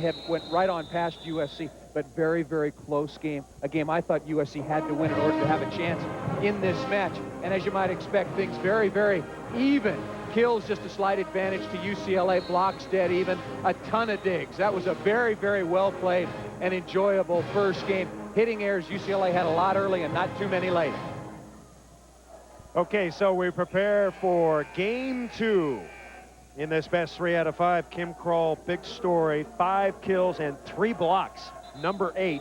right on past USC. But very, very close game. A game I thought USC had to win in order to have a chance in this match. And as you might expect, things very, very even. Kills just a slight advantage to UCLA. Blocks dead even. A ton of digs. That was a very, very well played and enjoyable first game. Hitting errors, UCLA had a lot early and not too many late. Okay, so we prepare for game 2 in this best 3 out of 5. Kim Kroll, big story, 5 kills and 3 blocks. Number 8,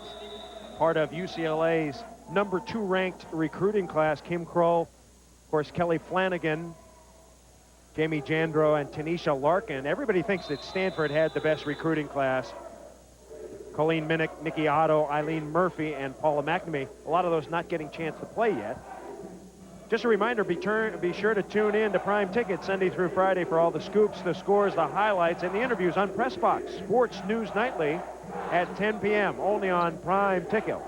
part of UCLA's number 2 ranked recruiting class. Kim Kroll, of course, Kelly Flanagan, Jamie Jandro, and Tanisha Larkin. Everybody thinks that Stanford had the best recruiting class. Colleen Minnick, Nikki Otto, Eileen Murphy, and Paula McNamee. A lot of those not getting a chance to play yet. Just a reminder, be sure to tune in to Prime Ticket Sunday through Friday for all the scoops, the scores, the highlights, and the interviews on Press Box Sports News Nightly at 10 p.m. only on Prime Ticket.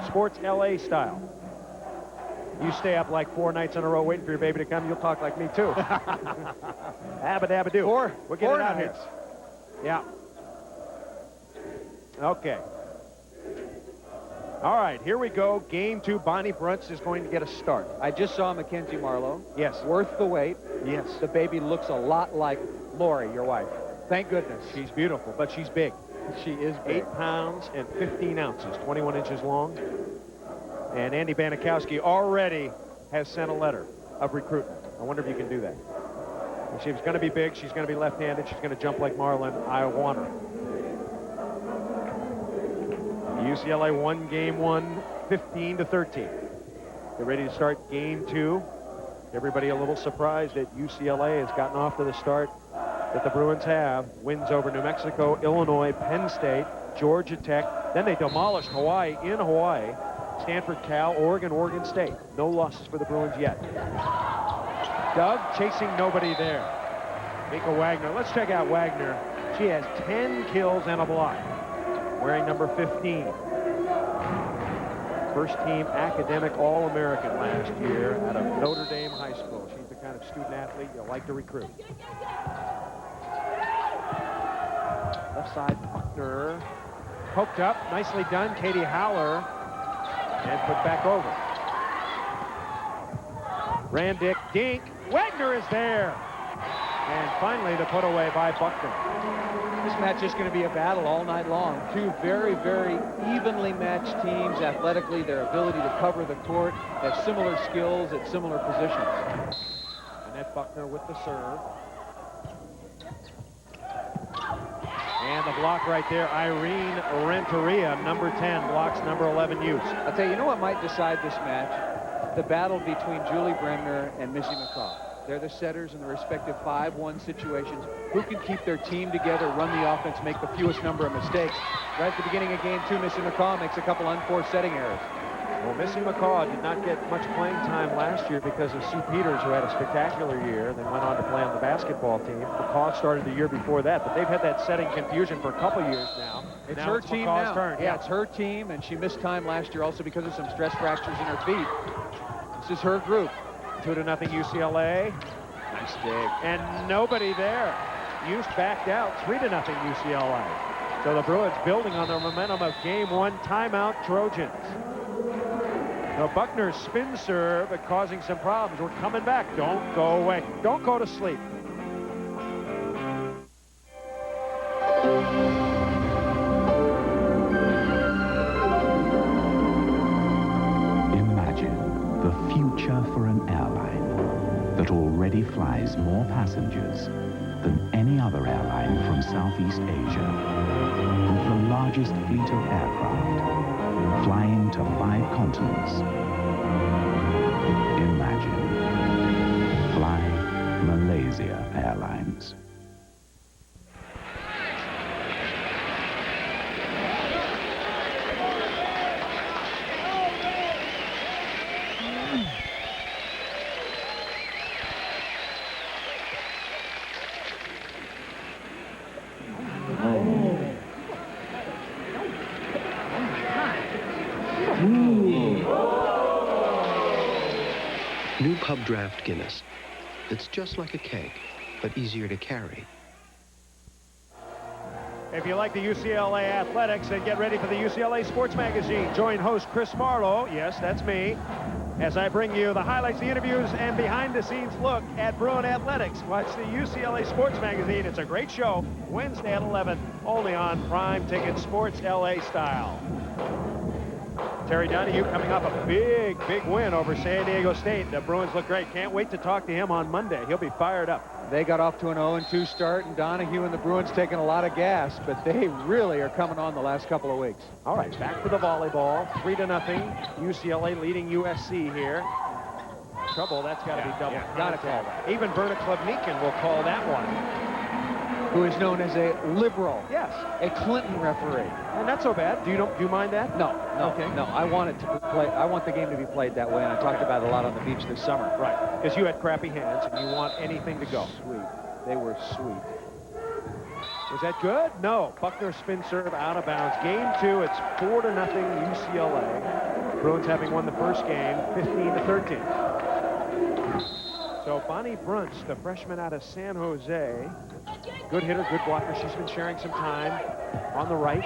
Sports LA style. You stay up like 4 nights in a row waiting for your baby to come, you'll talk like me too. Abba-dabba-doo. We're getting four out nights. here. Yeah. Okay. All right, here we go. Game 2. Bonnie Bruntz is going to get a start. I just saw Mackenzie Marlowe. Yes. Worth the wait. Yes. The baby looks a lot like Lori, your wife. Thank goodness. She's beautiful, but she's big. She is big. 8 pounds and 15 ounces, 21 inches long. And Andy Banikowski already has sent a letter of recruitment. I wonder if you can do that. If she's going to be big, she's going to be left-handed, she's going to jump like Marlon. I want her. UCLA won game 1, 15-13. They're ready to start game 2. Everybody a little surprised that UCLA has gotten off to the start that the Bruins have. Wins over New Mexico, Illinois, Penn State, Georgia Tech. Then they demolished Hawaii in Hawaii. Stanford, Cal, Oregon, Oregon State. No losses for the Bruins yet. Doug chasing nobody there. Mika Wagner. Let's check out Wagner. She has 10 kills and a block. Wearing number 15. First team academic All-American last year out of Notre Dame High School. She's the kind of student athlete you'll like to recruit. Left side, Buckner. Poked up, nicely done. Katie Howler. And put back over. Randick, dink. Wagner is there. And finally the put away by Buckner. This match is going to be a battle all night long. Two very, very evenly matched teams athletically. Their ability to cover the court, have similar skills at similar positions. Annette Buckner with the serve. And the block right there, Irene Renteria, number 10, blocks number 11 use. I'll tell you know what might decide this match? The battle between Julie Bremner and Missy McCaw. They're the setters in the respective 5-1 situations. Who can keep their team together, run the offense, make the fewest number of mistakes? Right at the beginning of game 2, Missy McCaw makes a couple unforced setting errors. Well, Missy McCaw did not get much playing time last year because of Sue Peters, who had a spectacular year, then went on to play on the basketball team. McCaw started the year before that, but they've had that setting confusion for a couple years now. It's now her it's team McCaw's now. turn. Yeah, it's her team, and she missed time last year also because of some stress fractures in her feet. This is her group. 2-0 UCLA. Nice dig. And nobody there. Use backed out, 3-0 UCLA. So the Bruins building on their momentum of game 1. Timeout Trojans. Now Buckner's spin serve causing some problems. We're coming back. Don't go away. Don't go to sleep. Imagine the future for an airline that already flies more passengers than any other airline from Southeast Asia, with the largest fleet of aircraft flying to 5 continents. Imagine. Fly Malaysia Airlines. New Pub Draft Guinness. It's just like a keg, but easier to carry. If you like the UCLA athletics, then get ready for the UCLA Sports Magazine. Join host Chris Marlowe, yes, that's me, as I bring you the highlights, the interviews, and behind-the-scenes look at Bruin athletics. Watch the UCLA Sports Magazine. It's a great show. Wednesday at 11, only on Prime Ticket Sports LA style. Terry Donahue coming off a big, big win over San Diego State. The Bruins look great. Can't wait to talk to him on Monday. He'll be fired up. They got off to an 0-2 start, and Donahue and the Bruins taking a lot of gas, but they really are coming on the last couple of weeks. All right, back to the volleyball. 3-0. UCLA leading USC here. Trouble, that's got to be double. Yeah, gotta call that. Even Berna Klubnikin will call that one. Who is known as a liberal. Yes. A Clinton referee. And not so bad. Do you mind that? No. Okay. No, I want it to play. I want the game to be played that way, and I talked about it a lot on the beach this summer. Right. Because you had crappy hands, and you want anything to go. Sweet. They were sweet. Was that good? No. Buckner spin serve out of bounds. Game 2, it's 4-0 UCLA. Bruins having won the first game, 15-13. So Bonnie Brunts, the freshman out of San Jose, good hitter, good blocker. She's been sharing some time on the right.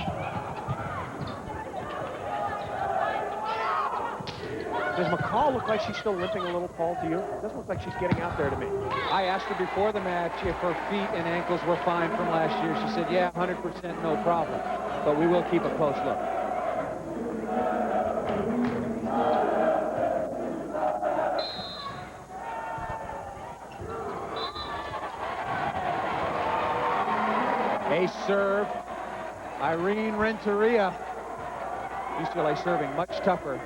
Does McCall look like she's still limping a little, Paul, to you? It doesn't look like she's getting out there to me. I asked her before the match if her feet and ankles were fine from last year. She said, yeah, 100% no problem. But we will keep a close look. Ace serve. Irene Renteria. UCLA serving much tougher.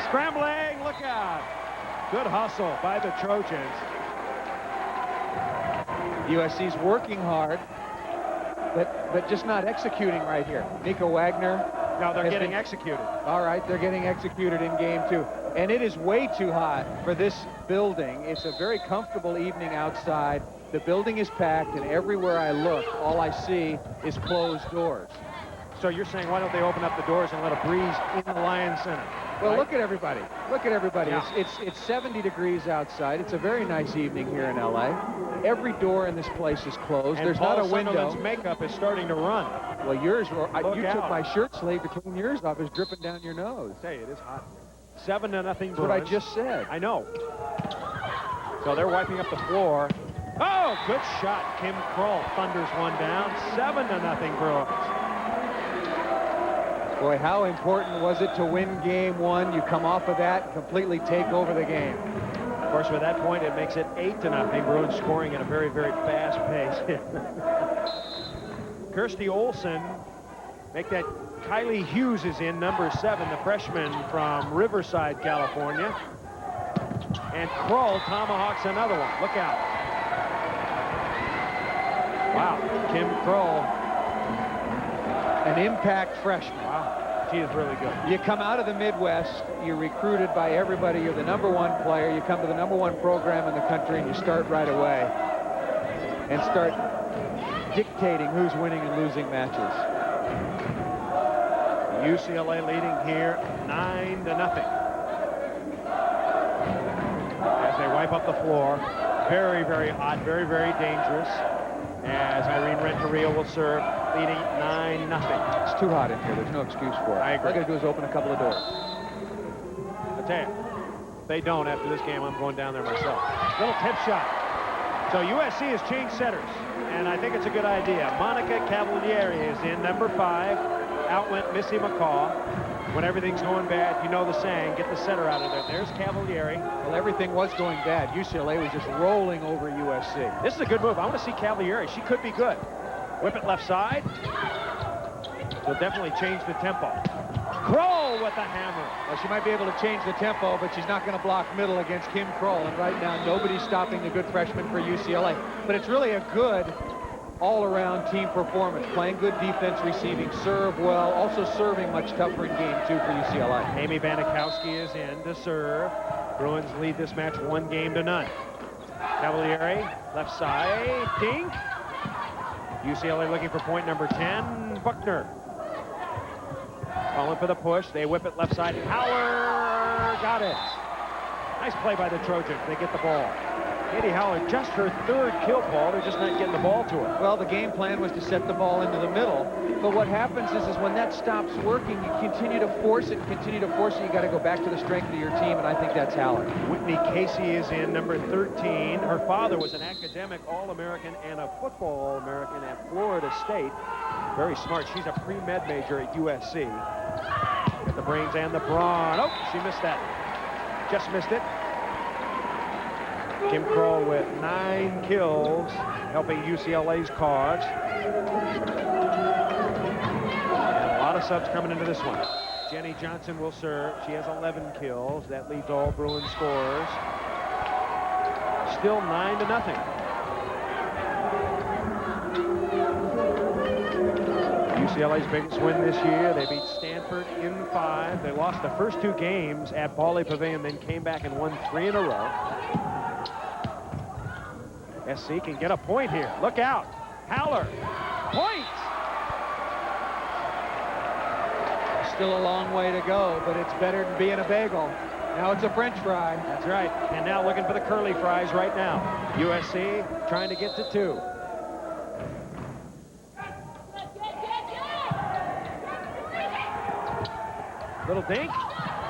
Scrambling, look out. Good hustle by the Trojans. USC's working hard, but just not executing right here. Nico Wagner. No, they're getting executed. All right, they're getting executed in game 2. And it is way too hot for this building. It's a very comfortable evening outside. The building is packed, and everywhere I look, all I see is closed doors. So you're saying, why don't they open up the doors and let a breeze in the Lion Center? Well, right? Look at everybody. Look at everybody. Yeah. It's 70 degrees outside. It's a very nice evening here in LA. Every door in this place is closed. And There's Paul not a window. Sunderland's makeup is starting to run. Well, yours were. You out. took my shirt sleeve to clean yours off. It's dripping down your nose. I tell you, it is hot. 7-0 Bruins. That's what I just said. I know. So they're wiping up the floor. Oh, good shot. Kim Kroll thunders one down. 7-0 Bruins. Boy, how important was it to win game 1? You come off of that, completely take over the game. Of course, with that point, it makes it 8-0. Bruins scoring at a very, very fast pace. Kirstie Olsen, make that. Kylie Hughes is in, number 7, the freshman from Riverside, California. And Kroll tomahawks another one. Look out. Wow, Kim Kroll. An impact freshman. Wow, she is really good. You come out of the Midwest, you're recruited by everybody, you're the #1 player, you come to the #1 program in the country, and you start right away and start dictating who's winning and losing matches. UCLA leading here 9-0. As they wipe up the floor. Very, very hot, very, very dangerous. As Irene Renteria will serve, leading 9-0. It's too hot in here. There's no excuse for it. I agree. All I got to do is open a couple of doors. I tell you, if they don't after this game, I'm going down there myself. Little tip shot. So USC has changed setters, and I think it's a good idea. Monica Cavalieri is in, number 5. Out went Missy McCaw. When everything's going bad, you know the saying, get the setter out of there. There's Cavalieri. Well, everything was going bad. UCLA was just rolling over USC. This is a good move. I want to see Cavalieri. She could be good. Whip it left side. She'll definitely change the tempo. Kroll with the hammer. Well, she might be able to change the tempo, but she's not going to block middle against Kim Kroll. And right now, nobody's stopping the good freshman for UCLA. But it's really a good all-around team performance. Playing good defense, receiving, serve well, also serving much tougher in game 2 for UCLA. Amy Vanikowski is in to serve. Bruins lead this match 1-0. Cavalieri, left side, dink. UCLA looking for point number 10, Buckner. Calling for the push. They whip it left side. Howard got it. Nice play by the Trojans. They get the ball. Katie Howard, just her 3rd kill, Paul. They're just not getting the ball to her. Well, the game plan was to set the ball into the middle. But what happens is when that stops working, you continue to force it, you got to go back to the strength of your team, and I think that's Howard. Whitney Casey is in, number 13. Her father was an academic All-American and a football All-American at Florida State. Very smart. She's a pre-med major at USC. Got the brains and the brawn. Oh, she missed that. Just missed it. Kim Kroll with 9 kills, helping UCLA's cause. And a lot of subs coming into this one. Jenny Johnson will serve. She has 11 kills. That leads all Bruins scorers. Still 9-0. UCLA's biggest win this year. They beat Stanford in 5. They lost the first 2 games at Pauley Pavilion, then came back and won 3 in a row. SC can get a point here. Look out. Haller. Point! Still a long way to go, but it's better than being a bagel. Now it's a French fry. That's right. And now looking for the curly fries right now. USC trying to get to 2. Little dink.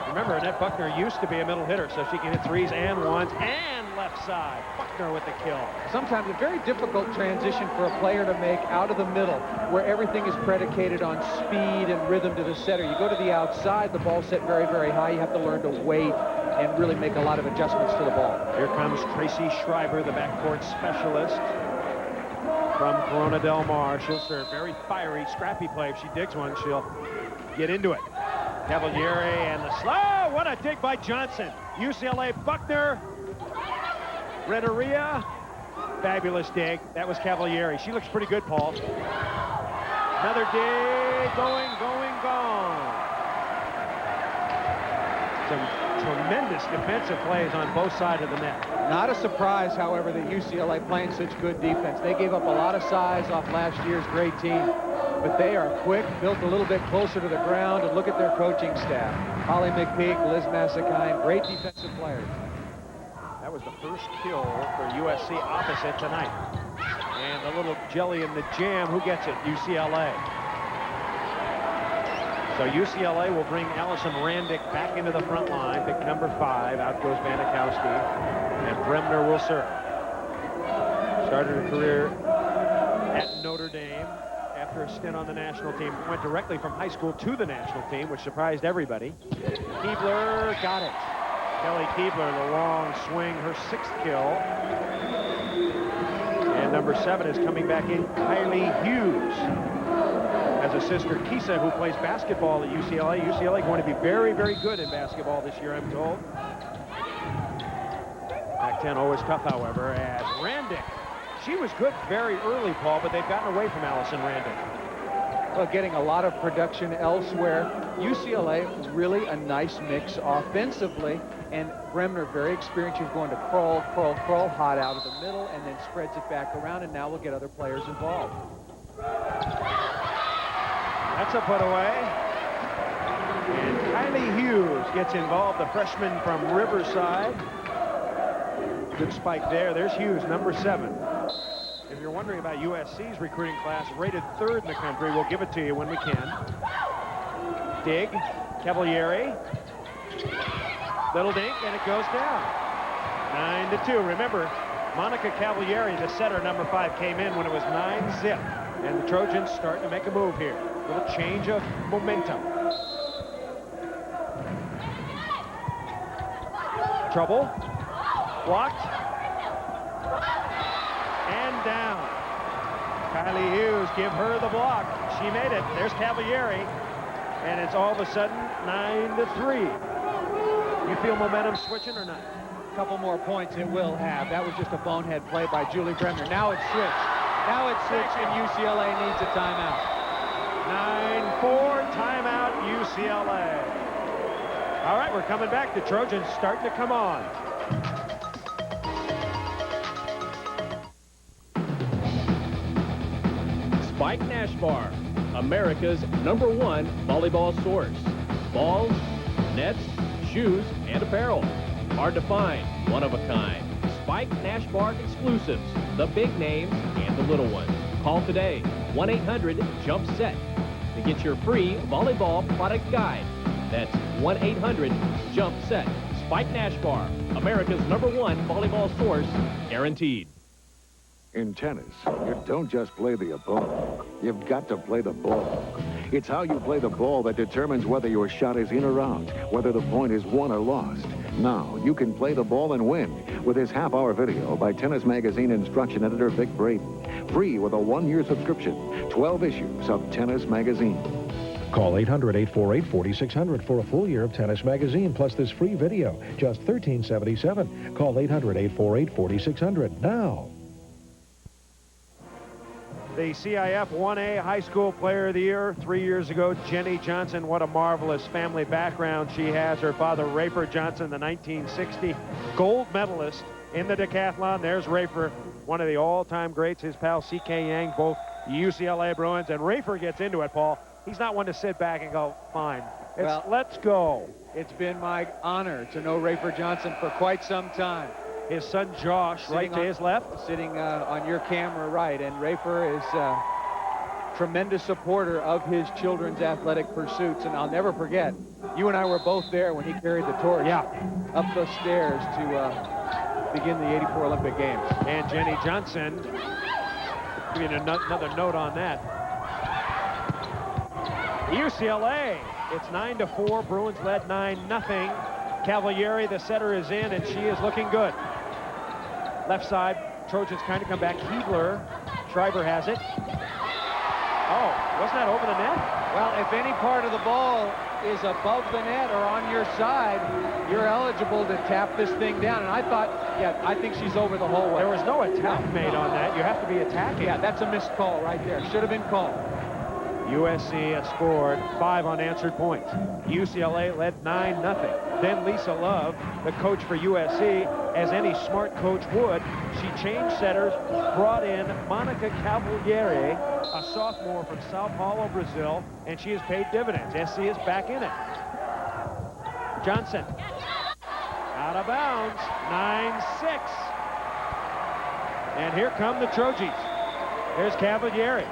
Remember, Annette Buckner used to be a middle hitter, so she can hit 3s and 1s and left side. Buckner with the kill. Sometimes a very difficult transition for a player to make out of the middle, where everything is predicated on speed and rhythm to the setter. You go to the outside, the ball's set very, very high. You have to learn to wait and really make a lot of adjustments to the ball. Here comes Tracy Schreiber, the backcourt specialist from Corona Del Mar. She'll serve. Very fiery, scrappy play. If she digs one, she'll get into it. Cavalieri and the slow. What a dig by Johnson. UCLA Buckner. Renneria. Fabulous dig. That was Cavalieri. She looks pretty good, Paul. Another dig. Going, gone. Some tremendous defensive plays on both sides of the net. Not a surprise, however, that UCLA playing such good defense. They gave up a lot of size off last year's great team, but they are quick, built a little bit closer to the ground, and look at their coaching staff. Holly McPeak, Liz Massakine, great defensive players. That was the first kill for USC opposite tonight. And a little jelly in the jam. Who gets it? UCLA. So UCLA will bring Allison Randick back into the front line. Pick number 5. Out goes Vanikowski. And Bremner will serve. Started her career at Notre Dame after a stint on the national team. Went directly from high school to the national team, which surprised everybody. Keebler got it. Kelly Keebler, the long swing, her 6th kill. And number 7 is coming back in, Kylie Hughes. Has a sister, Kisa, who plays basketball at UCLA. UCLA going to be very, very good in basketball this year, I'm told. Pac-10 always tough, however, as Randick. She was good very early, Paul, but they've gotten away from Allison Randick. Well, getting a lot of production elsewhere. UCLA, really a nice mix offensively, and Bremner, very experienced. She's going to crawl hot out of the middle and then spreads it back around, and now we'll get other players involved. That's a put away. And Kylie Hughes gets involved, the freshman from Riverside. Good spike there. There's Hughes, number 7. If you're wondering about USC's recruiting class, rated 3rd in the country, we'll give it to you when we can. Dig, Cavalieri. Little dink, and it goes down. 9-2. Remember, Monica Cavalieri, the setter, number 5, came in when it was 9-zip. And the Trojans starting to make a move here. A little change of momentum. Trouble. Blocked. And down. Kylie Hughes, give her the block. She made it. There's Cavalieri. And it's all of a sudden 9-3. You feel momentum switching or not? A couple more points it will have. That was just a bonehead play by Julie Bremner. Now it's switched. Now it's switched, and UCLA needs a timeout. 9-4, timeout, UCLA. All right, we're coming back. The Trojans starting to come on. Spike Nash Bar, America's #1 volleyball source. Balls, nets, shoes, and apparel. Hard to find, one of a kind. Spike Nash Bar exclusives, the big names and the little ones. Call today, 1-800-JUMP-SET to get your free volleyball product guide. That's 1-800-JUMP-SET. Spike Nash Bar, America's #1 volleyball source, guaranteed. In tennis, you don't just play the opponent. You've got to play the ball. It's how you play the ball that determines whether your shot is in or out, whether the point is won or lost. Now, you can play the ball and win with this half-hour video by Tennis Magazine instruction editor Vic Braden. Free with a 1-year subscription. 12 issues of Tennis Magazine. Call 800-848-4600 for a full year of Tennis Magazine, plus this free video. Just $13.77. Call 800-848-4600 now. the CIF 1A High School Player of the Year 3 years ago, Jenny Johnson. What a marvelous family background she has. Her father, Rafer Johnson, the 1960 gold medalist in the decathlon. There's Rafer, one of the all-time greats. His pal C.K. Yang, both UCLA Bruins. And Rafer gets into it, Paul. He's not one to sit back and go, fine, let's go. It's been my honor to know Rafer Johnson for quite some time. His son Josh, right to his left. Sitting on your camera right. And Rafer is a tremendous supporter of his children's athletic pursuits. And I'll never forget, you and I were both there when he carried the torch up the stairs to begin the '84 Olympic Games. And Jenny Johnson, give you another note on that. UCLA, it's 9-4. Bruins led 9-0. Cavalieri, the setter, is in, and she is looking good. Left side, Trojans kind of come back. Keebler, Schreiber has it. Oh, wasn't that over the net? Well, if any part of the ball is above the net or on your side, you're eligible to tap this thing down. And I thought, I think she's over the whole way. There was no attack made on that. You have to be attacking. Yeah, that's a missed call right there. Should have been called. USC has scored 5 unanswered points. UCLA led 9-0. Then Lisa Love, the coach for USC, as any smart coach would, she changed setters, brought in Monica Cavalieri, a sophomore from Sao Paulo, Brazil, and she has paid dividends. SC is back in it. Johnson, out of bounds, 9-6. And here come the Trojans. There's Cavalieri.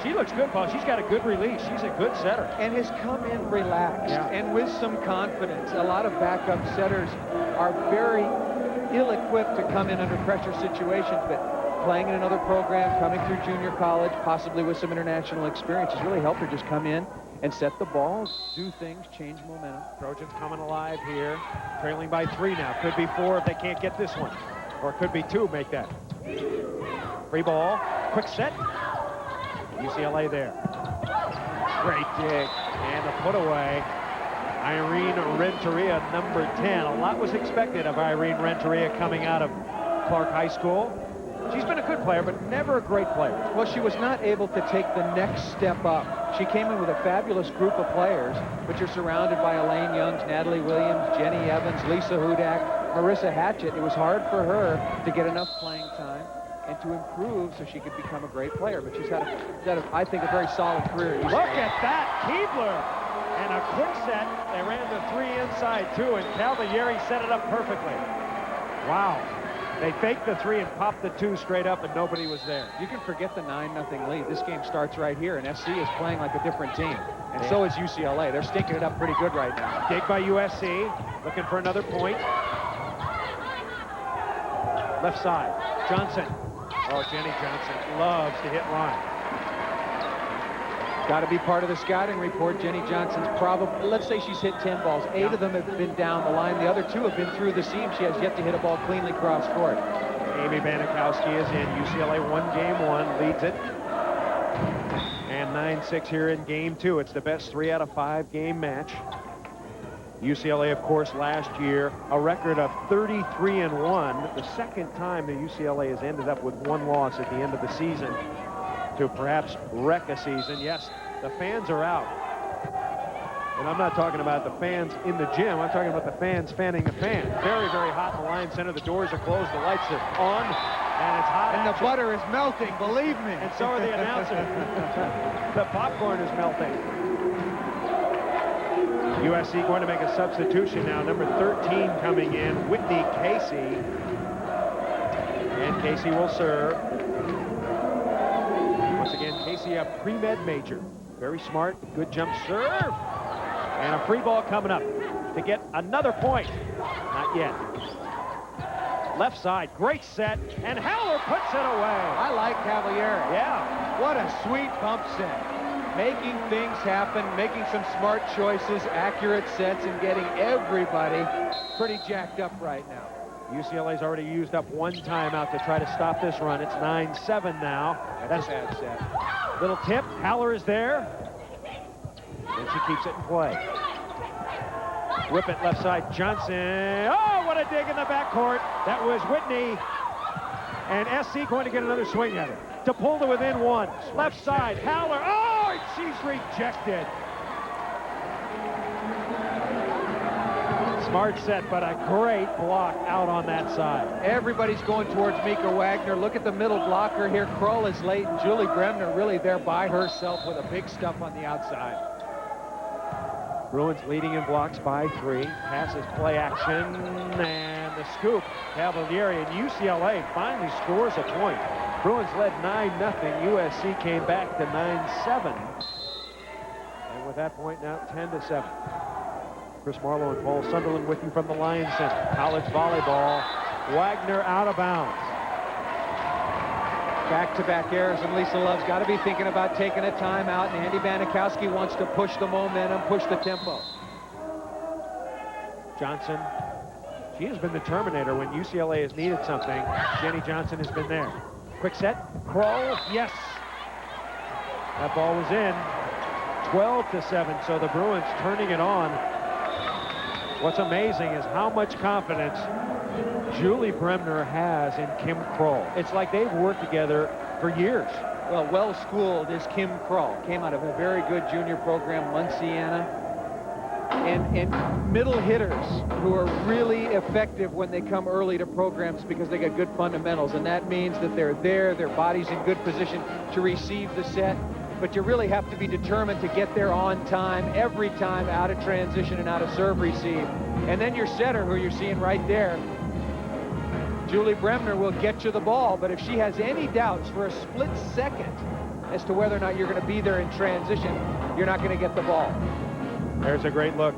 She looks good, Paul. She's got a good release. She's a good setter. And has come in relaxed and with some confidence. A lot of backup setters are very ill-equipped to come in under pressure situations, but playing in another program, coming through junior college, possibly with some international experience, has really helped her just come in and set the ball, do things, change momentum. Trojans coming alive here, trailing by 3 now. Could be 4 if they can't get this one, or it could be 2, make that. Free ball, quick set. UCLA there. Great dig. And the put away. Irene Renteria, number 10. A lot was expected of Irene Renteria coming out of Clark High School. She's been a good player, but never a great player. Well, she was not able to take the next step up. She came in with a fabulous group of players, but you're surrounded by Elaine Youngs, Natalie Williams, Jenny Evans, Lisa Hudak, Marissa Hatchett. It was hard for her to get enough playing time and to improve so she could become a great player. But she's had, I think, a very solid career. Look at that, Keebler. And a quick set. They ran the 3 inside, too, and Cavalieri set it up perfectly. Wow. They faked the 3 and popped the 2 straight up, and nobody was there. You can forget the 9-0 lead. This game starts right here, and SC is playing like a different team. And so is UCLA. They're stinking it up pretty good right now. Dig by USC, looking for another point. Left side, Johnson. Oh, Jenny Johnson loves to hit line. Got to be part of the scouting report. Jenny Johnson's probably, let's say she's hit 10 balls. 8 of them have been down the line. The other 2 have been through the seam. She has yet to hit a ball cleanly cross court. Amy Banikowski is in. UCLA won game 1, leads it. And 9-6 here in game 2. It's the best 3 out of 5 game match. UCLA, of course, last year, a record of 33-1. The second time that UCLA has ended up with 1 loss at the end of the season to perhaps wreck a season. Yes, the fans are out. And I'm not talking about the fans in the gym. I'm talking about the fans fanning the fan. Very, very hot in the line center. The doors are closed. The lights are on. And it's hot. And the butter is melting, believe me. And so are the announcers. The popcorn is melting. USC going to make a substitution now. Number 13 coming in, Whitney Casey. And Casey will serve. Once again, Casey, a pre-med major. Very smart, good jump serve. And a free ball coming up to get another point. Not yet. Left side, great set, and Haller puts it away. I like Cavalieri. Yeah. What a sweet pump set. Making things happen, making some smart choices, accurate sets, and getting everybody pretty jacked up right now. UCLA's already used up 1 timeout to try to stop this run. It's 9-7 now. That's a bad set. Little tip, Haller is there. And she keeps it in play. Whip it left side, Johnson. Oh, what a dig in the backcourt. That was Whitney. And SC going to get another swing at it. to pull to within one. Left side, Haller. Oh, and she's rejected. Smart set, but a great block out on that side. Everybody's going towards Mika Wagner. Look at the middle blocker here. Krull is late, and Julie Bremner really there by herself with a big stump on the outside. Bruins leading in blocks by 3. Passes, play action, and the scoop. Cavalieri, and UCLA finally scores a point. Bruins led 9-0. USC came back to 9-7. And with that point now 10-7. Chris Marlowe and Paul Sunderland with you from the Lions Center. College volleyball. Wagner out of bounds. Back-to-back errors, and Lisa Love's got to be thinking about taking a timeout, and Andy Banikowski wants to push the momentum, push the tempo. Johnson, she has been the terminator when UCLA has needed something. Jenny Johnson has been there. Quick set, Krull, yes. That ball was in. 12-7, so the Bruins turning it on. What's amazing is how much confidence Julie Bremner has in Kim Krull. It's like they've worked together for years. Well-schooled is Kim Krull. Came out of a very good junior program, Munciana. And middle hitters who are really effective when they come early to programs because they got good fundamentals. And that means that they're there, their body's in good position to receive the set. But you really have to be determined to get there on time, every time, out of transition and out of serve receive. And then your setter, who you're seeing right there, Julie Bremner, will get you the ball, but if she has any doubts for a split second as to whether or not you're going to be there in transition, you're not going to get the ball. There's a great look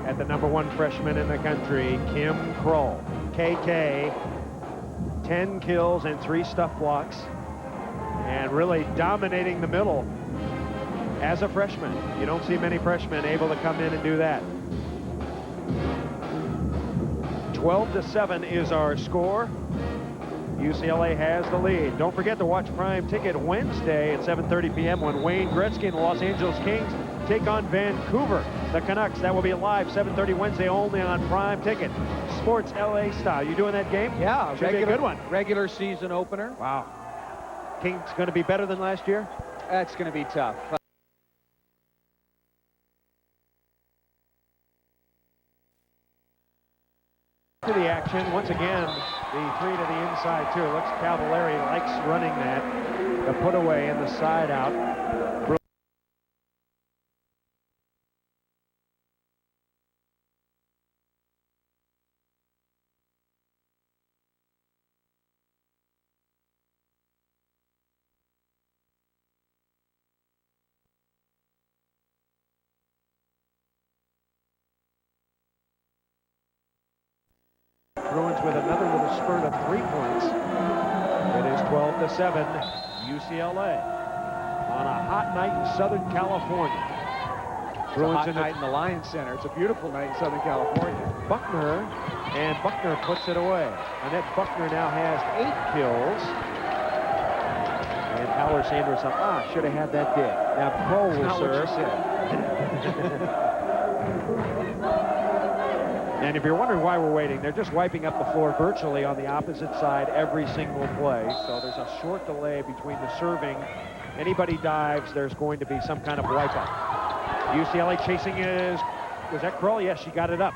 at the #1 freshman in the country, Kim Krull. KK, 10 kills and 3 stuff blocks, and really dominating the middle as a freshman. You don't see many freshmen able to come in and do that. 12-7 is our score. UCLA has the lead. Don't forget to watch Prime Ticket Wednesday at 7:30 p.m. when Wayne Gretzky and the Los Angeles Kings take on Vancouver, the Canucks. That will be live 7:30 Wednesday only on Prime Ticket. Sports LA style. You doing that game? Yeah, should be a good one. Regular season opener. Wow. Kings going to be better than last year? That's going to be tough. To the action once again, the 3 to the inside too. Looks Cavalieri likes running that. The put away and the side out. Bruins with another little spurt of 3 points. It is 12-7, UCLA on a hot night in Southern California. Bruins in night in the Lions Center. It's a beautiful night in Southern California. Buckner puts it away. Annette Buckner now has 8 kills. And Howler Sanders up. Should have had that dig. Now Krull will serve. And if you're wondering why we're waiting, they're just wiping up the floor virtually on the opposite side every single play. So there's a short delay between the serving. Anybody dives, there's going to be some kind of wipe up. UCLA chasing is, was that Krull? Yes, she got it up.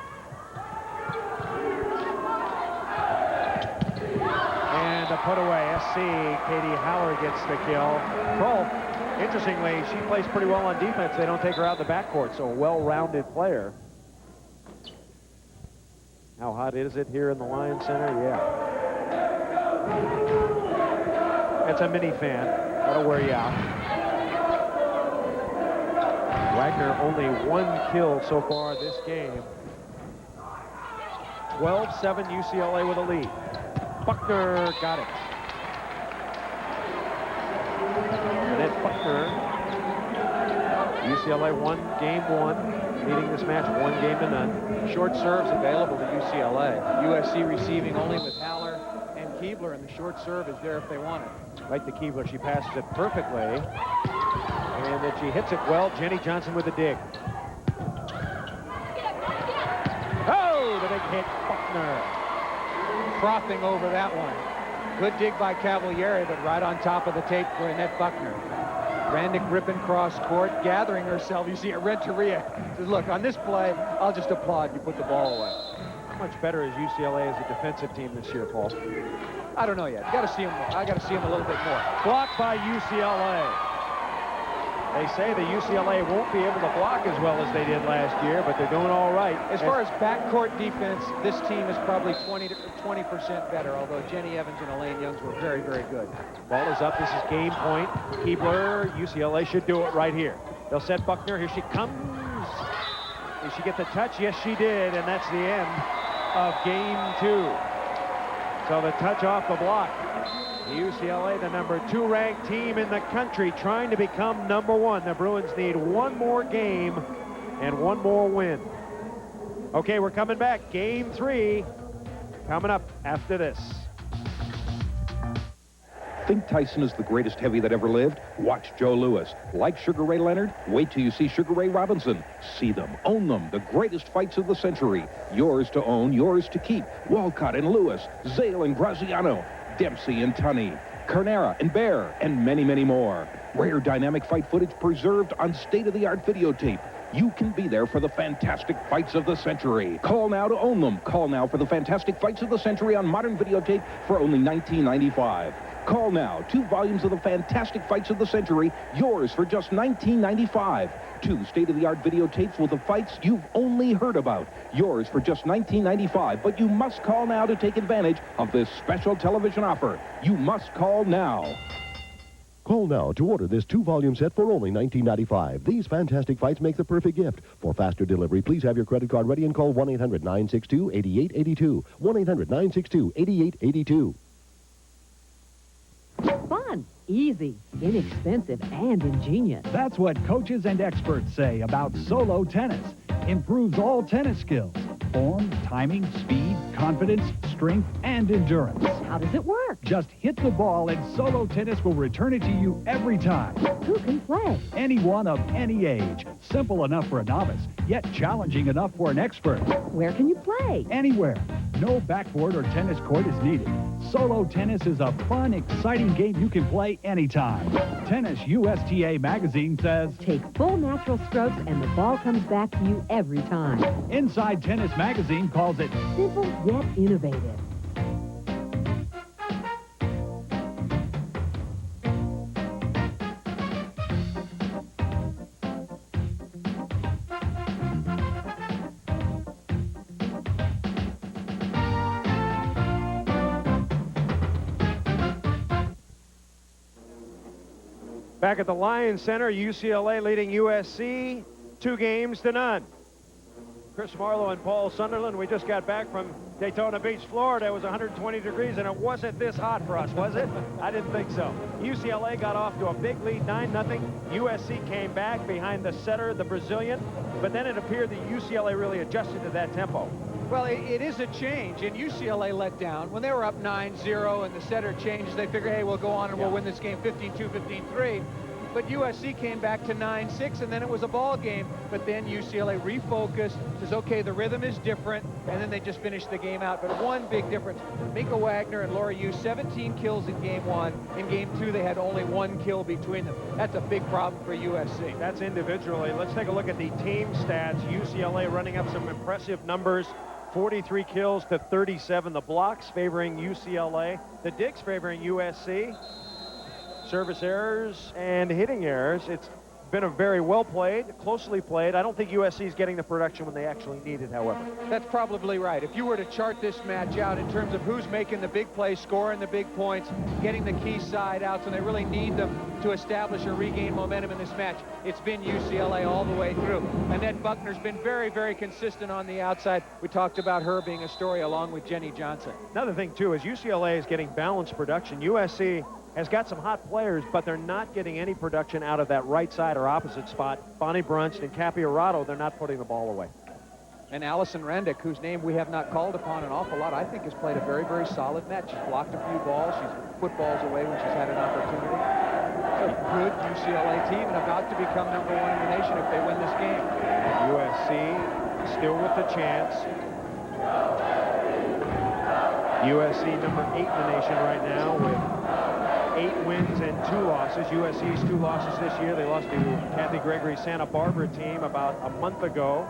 And a put away. SC, Katie Haller gets the kill. Krull, interestingly, she plays pretty well on defense. They don't take her out of the backcourt, so a well-rounded player. How hot is it here in the Lions Center? Yeah. It's a mini fan. That'll wear you out. Wagner only 1 kill so far this game. 12-7 UCLA with a lead. Buckner got it. Annette Buckner. UCLA won game 1. Leading this match 1-0. Short serves available to UCLA. USC receiving only with Haller and Keebler, and the short serve is there if they want it. Right to Keebler, she passes it perfectly. And then she hits it well. Jenny Johnson with a dig. Oh, the big hit, Buckner. Frothing over that one. Good dig by Cavalieri, but right on top of the tape for Annette Buckner. Randick ripping cross court, gathering herself. You see a Renteria says, look, on this play, I'll just applaud you put the ball away. How much better is UCLA as a defensive team this year, Paul? I don't know yet. Got to see him more. I got to see him a little bit more. Blocked by UCLA. They say the UCLA won't be able to block as well as they did last year, but they're doing all right. As far as backcourt defense, this team is probably 20% better, although Jenny Evans and Elaine Youngs were very, very good. Ball is up. This is game point. Keebler, UCLA should do it right here. They'll set Buckner. Here she comes. Did she get the touch? Yes, she did, and that's the end of game 2. So the touch off the block. UCLA, the number 2 ranked team in the country, trying to become number 1. The Bruins need one more game and one more win. Okay, we're coming back. Game 3 coming up after this. Think Tyson is the greatest heavy that ever lived? Watch Joe Louis. Like Sugar Ray Leonard? Wait till you see Sugar Ray Robinson. See them, own them, the greatest fights of the century. Yours to own, yours to keep. Walcott and Lewis, Zale and Graziano, Dempsey and Tunney, Carnera and Bear, and many, many more. Rare dynamic fight footage preserved on state-of-the-art videotape. You can be there for the fantastic fights of the century. Call now to own them. Call now for the fantastic fights of the century on modern videotape for only $19.95. Call now. 2 volumes of the fantastic fights of the century, yours for just $19.95. 2 state-of-the-art videotapes with the fights you've only heard about, yours for just $19.95. But you must call now to take advantage of this special television offer. You must call now. Call now to order this 2-volume set for only $19.95. These fantastic fights make the perfect gift. For faster delivery, please have your credit card ready and call 1-800-962-8882. 1-800-962-8882. Fun, easy, inexpensive, and ingenious. That's what coaches and experts say about Solo Tennis. Improves all tennis skills. Form, timing, speed, confidence, strength, and endurance. How does it work? Just hit the ball and Solo Tennis will return it to you every time. Who can play? Anyone of any age. Simple enough for a novice, yet challenging enough for an expert. Where can you play? Anywhere. No backboard or tennis court is needed. Solo Tennis is a fun, exciting game you can play anytime. Tennis USTA magazine says, take full natural strokes and the ball comes back to you every time. Inside Tennis magazine calls it simple yet innovative. Back at the Lion Center, UCLA leading USC 2-0. Chris Marlowe and Paul Sunderland, we just got back from Daytona Beach, Florida. It was 120 degrees, and it wasn't this hot for us, was it? I didn't think so. UCLA got off to a big lead, 9-0. USC came back behind the setter, the Brazilian, but then it appeared that UCLA really adjusted to that tempo. Well, it is a change, and UCLA let down. When they were up 9-0 and the setter changed, they figured, hey, we'll go on and we'll win this game 15-2, 15-3. But USC came back to 9-6, and then it was a ball game. But then UCLA refocused, says, okay, the rhythm is different, and then they just finished the game out. But one big difference, Mika Wagner and Laura Yu, 17 kills in game 1. In game 2, they had only 1 kill between them. That's a big problem for USC. That's individually. Let's take a look at the team stats. UCLA running up some impressive numbers. 43 kills to 37. The blocks favoring UCLA. The digs favoring USC. Service errors and hitting errors. It's been a very well played, closely played. I don't think USC is getting the production when they actually need it, however. That's probably right. If you were to chart this match out in terms of who's making the big plays, scoring the big points, getting the key side outs, and they really need them to establish or regain momentum in this match, it's been UCLA all the way through. Annette Buckner's been very, very consistent on the outside. We talked about her being a story along with Jenny Johnson. Another thing, too, is UCLA is getting balanced production. USC has got some hot players, but they're not getting any production out of that right side or opposite spot. Bonnie Brunst and Capiarato, they're not putting the ball away. And Allison Rendick, whose name we have not called upon an awful lot, I think has played a very, very solid match. She's blocked a few balls. She's put balls away when she's had an opportunity. It's a good UCLA team and about to become #1 in the nation if they win this game. USC still with the chance. USC number 8 in the nation right now with 8 wins and 2 losses. USC's 2 losses this year. They lost to Kathy Gregory's Santa Barbara team about a month ago.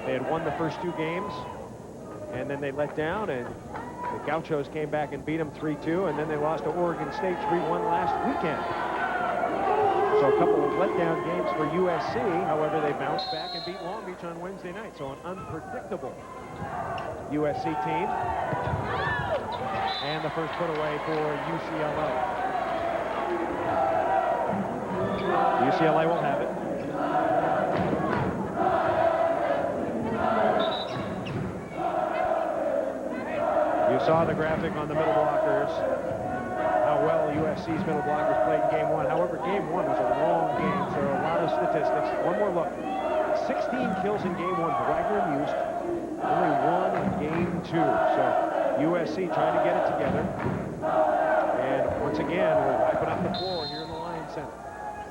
They had won the first 2 games, and then they let down, and the Gauchos came back and beat them 3-2, and then they lost to Oregon State 3-1 last weekend. So a couple of letdown games for USC. However, they bounced back and beat Long Beach on Wednesday night. So an unpredictable USC team. And the first put away for UCLA. UCLA will have it. You saw the graphic on the middle blockers, how well USC's middle blockers played in game 1. However, game 1 was a long game, so a lot of statistics. One more look. 16 kills in game 1 for Wagner and Yost. Only 1 in game 2. So USC trying to get it together. And once again, we're wiping up the floor here in the Lion Center.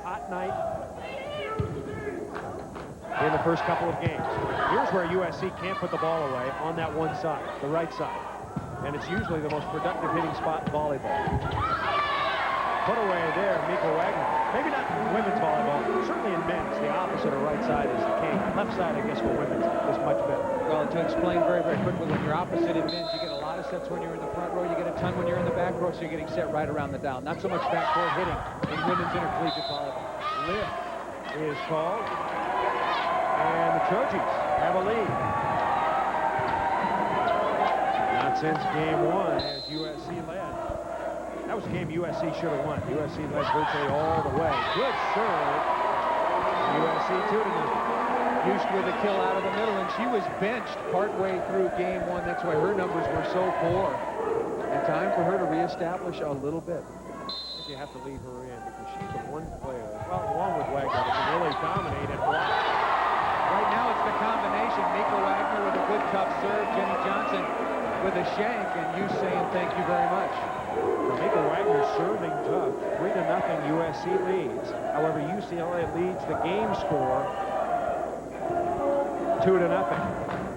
Hot night in the first couple of games. Here's where USC can't put the ball away on that one side, the right side. And it's usually the most productive hitting spot in volleyball. Put away there, Miko Wagner. Maybe not in women's volleyball, certainly in men's. The opposite of right side is the king. Left side, I guess, for women's is much better. Well, to explain very, very quickly, when you're opposite in men's, you get a lot of sets when you're in the front row. You get a ton when you're in the back row, so you're getting set right around the dial. Not so much backcourt hitting in women's intercollegiate volleyball. Lift is called. And the Trojans have a lead. Not since game 1 as USC led. That was a game USC should have won. USC led virtually all the way. Good serve. USC 2-0. Yost with a kill out of the middle, and she was benched partway through game 1. That's why her numbers were so poor. And time for her to reestablish a little bit. You have to leave her in because she's the one player, well, along with Wagner, that can really dominate and block. Right now it's the combination. Miko Wagner with a good tough serve. Jenny Johnson with a shank, and you saying thank you very much. Miko Wagner serving tough. 3-0 USC leads. However, UCLA leads the game score 2-0.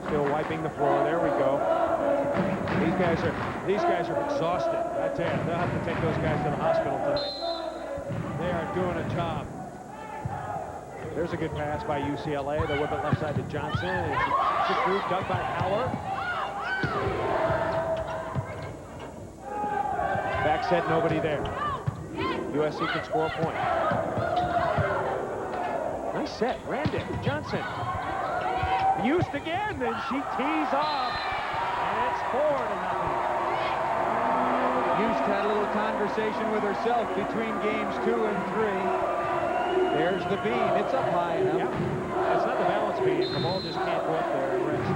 Still wiping the floor. There we go. These guys are exhausted. I tell you, they'll have to take those guys to the hospital tonight. They are doing a job. There's a good pass by UCLA. They whip it left side to Johnson. It's through, dug by Howard. Back set, nobody there. USC can score a point. Nice set. Randick, Johnson. Yost again, then she tees off. And it's 4-0. Yost had a little conversation with herself between games 2 and 3. There's the beam. It's up high enough. Yep. It's not the balance beam. The ball just can't go up there and rest.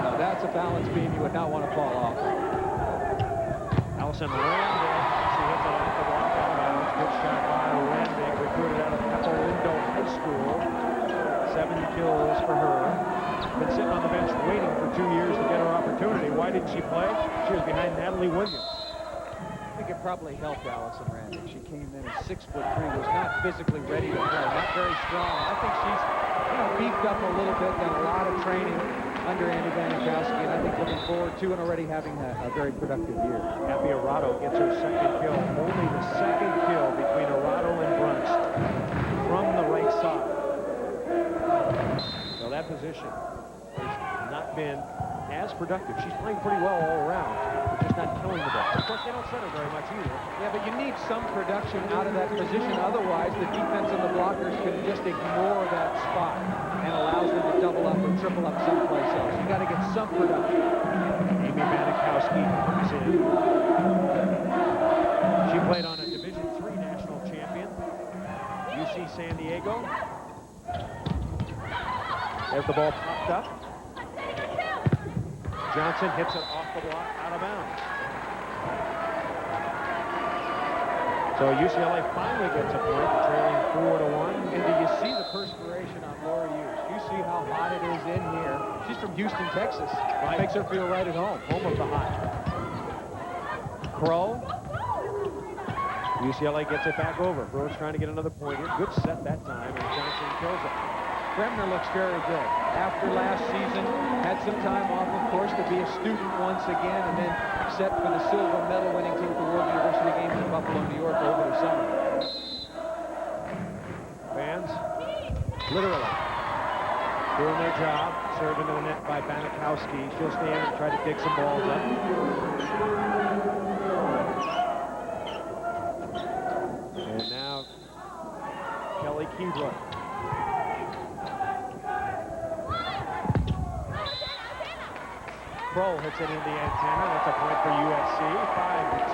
No, that's a balance beam you would not want to fall off. Allison Randick. She hits it off the block out of bounds. Good shot by Randick, recruited out of Pepper Lindo High School. 7 kills for her. Been sitting on the bench waiting for 2 years to get her opportunity. Why didn't she play? She was behind Natalie Williams. I think it probably helped Allison Randick. She came in at 6'3", was not physically ready to play, not very strong. I think she's beefed up a little bit, done a lot of training under Andy Vanikowski, and I think looking forward to and already having a very productive year. Happy Arado gets her second kill. Only the second kill between Arado and Brunst from the right side. So that position has not been as productive. She's playing pretty well all around, but just not killing the ball. Of course, they don't set her very much either. Yeah, but you need some production out of that position. Otherwise, the defense and the blockers can just ignore that spot and allows them to double up or triple up someplace else. You got to get some production. Amy Vanikowski comes in. She played on a Division III national champion, UC San Diego. There's the ball popped up. Johnson hits it off the block, out of bounds. So UCLA finally gets a point, trailing 4-1. And do you see the perspiration on Laura Yost? You see how hot it is in here. She's from Houston, Texas. It makes her feel right at home. Home of the hot. Crow. UCLA gets it back over. Bruins trying to get another point here. Good set that time, and Johnson kills it. Bremner looks very good. After last season, had some time off, of course, to be a student once again, and then set for the silver medal winning team at the World University Games in Buffalo, New York over the summer. Fans, literally, doing their job. Serve into the net by Banikowski. She'll stand and try to dig some balls up. And now, Kelly Keebler. Kroll hits it into the antenna. That's a point for USC,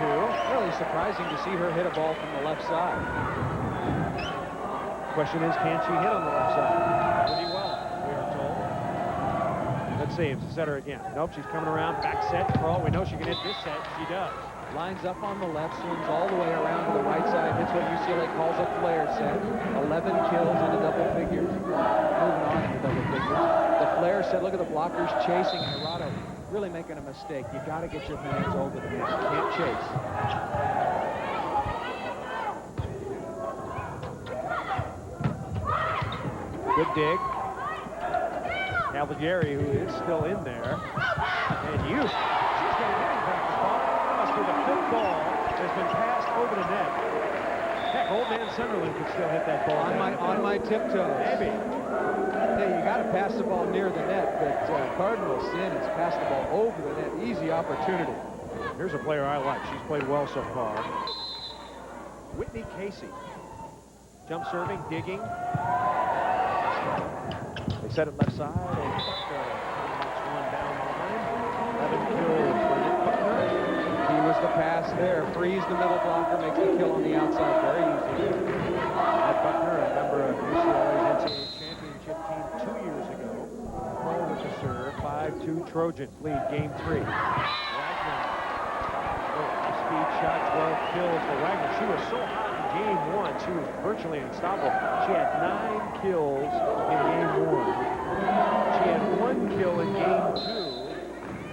5-2. Really surprising to see her hit a ball from the left side. Question is, can she hit on the left side? Pretty well, we are told. Let's see, it's a setter again. Nope, she's coming around, back set, Kroll. We know she can hit this set. She does. Lines up on the left, swings all the way around to the right side. Hits what UCLA calls a flare set. 11 kills into double figures. Moving on into double figures. The flare set, look at the blockers chasing, and Hirata really making a mistake. You got to get your hands over the net. You can't chase. Good dig. Cavalieri, who is still in there. And Hughes, she's got a hitting practice ball. That must be the fifth ball that's been passed over the net. Heck, old man Sunderland could still hit that ball. On my tiptoes. Maybe. Hey, you got to pass the ball near the net, but Cardinal Sin has passed the ball over the net. Easy opportunity. Here's a player I like. She's played well so far. Whitney Casey. Jump serving, digging. They set it left side, and Buckner knocks one down the line. 11 kills for Nick Buckner. He was the pass there. Frees the middle blocker, makes the kill on the outside very easy. Nick Buckner, a member of UCLA's NCAA championship team 2 years ago. Kroll with the serve. 5-2 Trojans lead game 3. Wagner. Speed shot, 12 kills for Wagner. She was so hot in game 1. She was virtually unstoppable. She had 9 kills in game 1. She had 1 kill in game 2.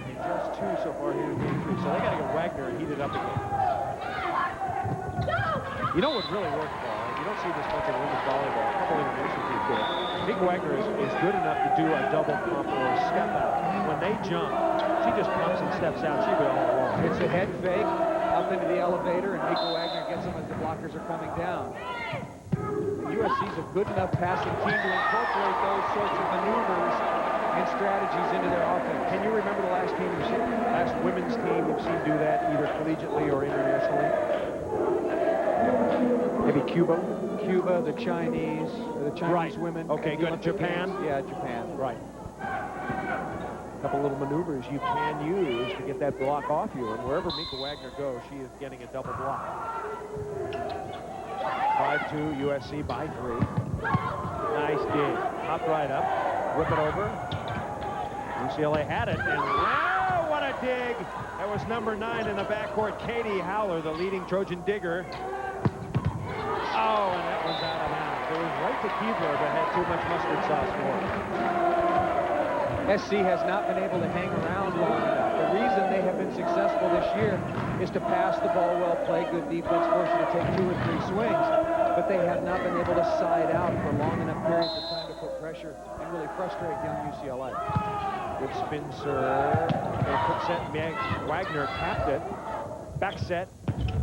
And just 2 so far here in game 3. So they got to get Wagner heated up again. You know what really worked well? You don't see this much in women's volleyball. A couple of international teams do it. Mika Wagner is good enough to do a double pump or a step out. When they jump, she just pumps and steps out. She go all along. It's a head fake up into the elevator, and Mika Wagner gets them as the blockers are coming down. USC's a good enough passing team to incorporate those sorts of maneuvers and strategies into their offense. Can you remember the last women's team you've seen do that, either collegiately or internationally? Maybe Cuba? Cuba, the Chinese right. Women. Okay, good. Japan? Games. Yeah, Japan. Right. A couple little maneuvers you can use to get that block off you, and wherever Mika Wagner goes, she is getting a double block. 5-2 USC by 3. Nice dig. Hop right up. Whip it over. UCLA had it, and wow, what a dig! That was number 9 in the backcourt, Katie Howler, the leading Trojan digger. Oh, and that one's out of bounds. It was right to Keebler, but had too much mustard sauce for it. SC has not been able to hang around long enough. The reason they have been successful this year is to pass the ball well, play good defense, force you to take 2 or 3 swings, but they have not been able to side out for long enough periods of time to put pressure and really frustrate young UCLA. Good spin serve. Quick set, Wagner tapped it. Back set,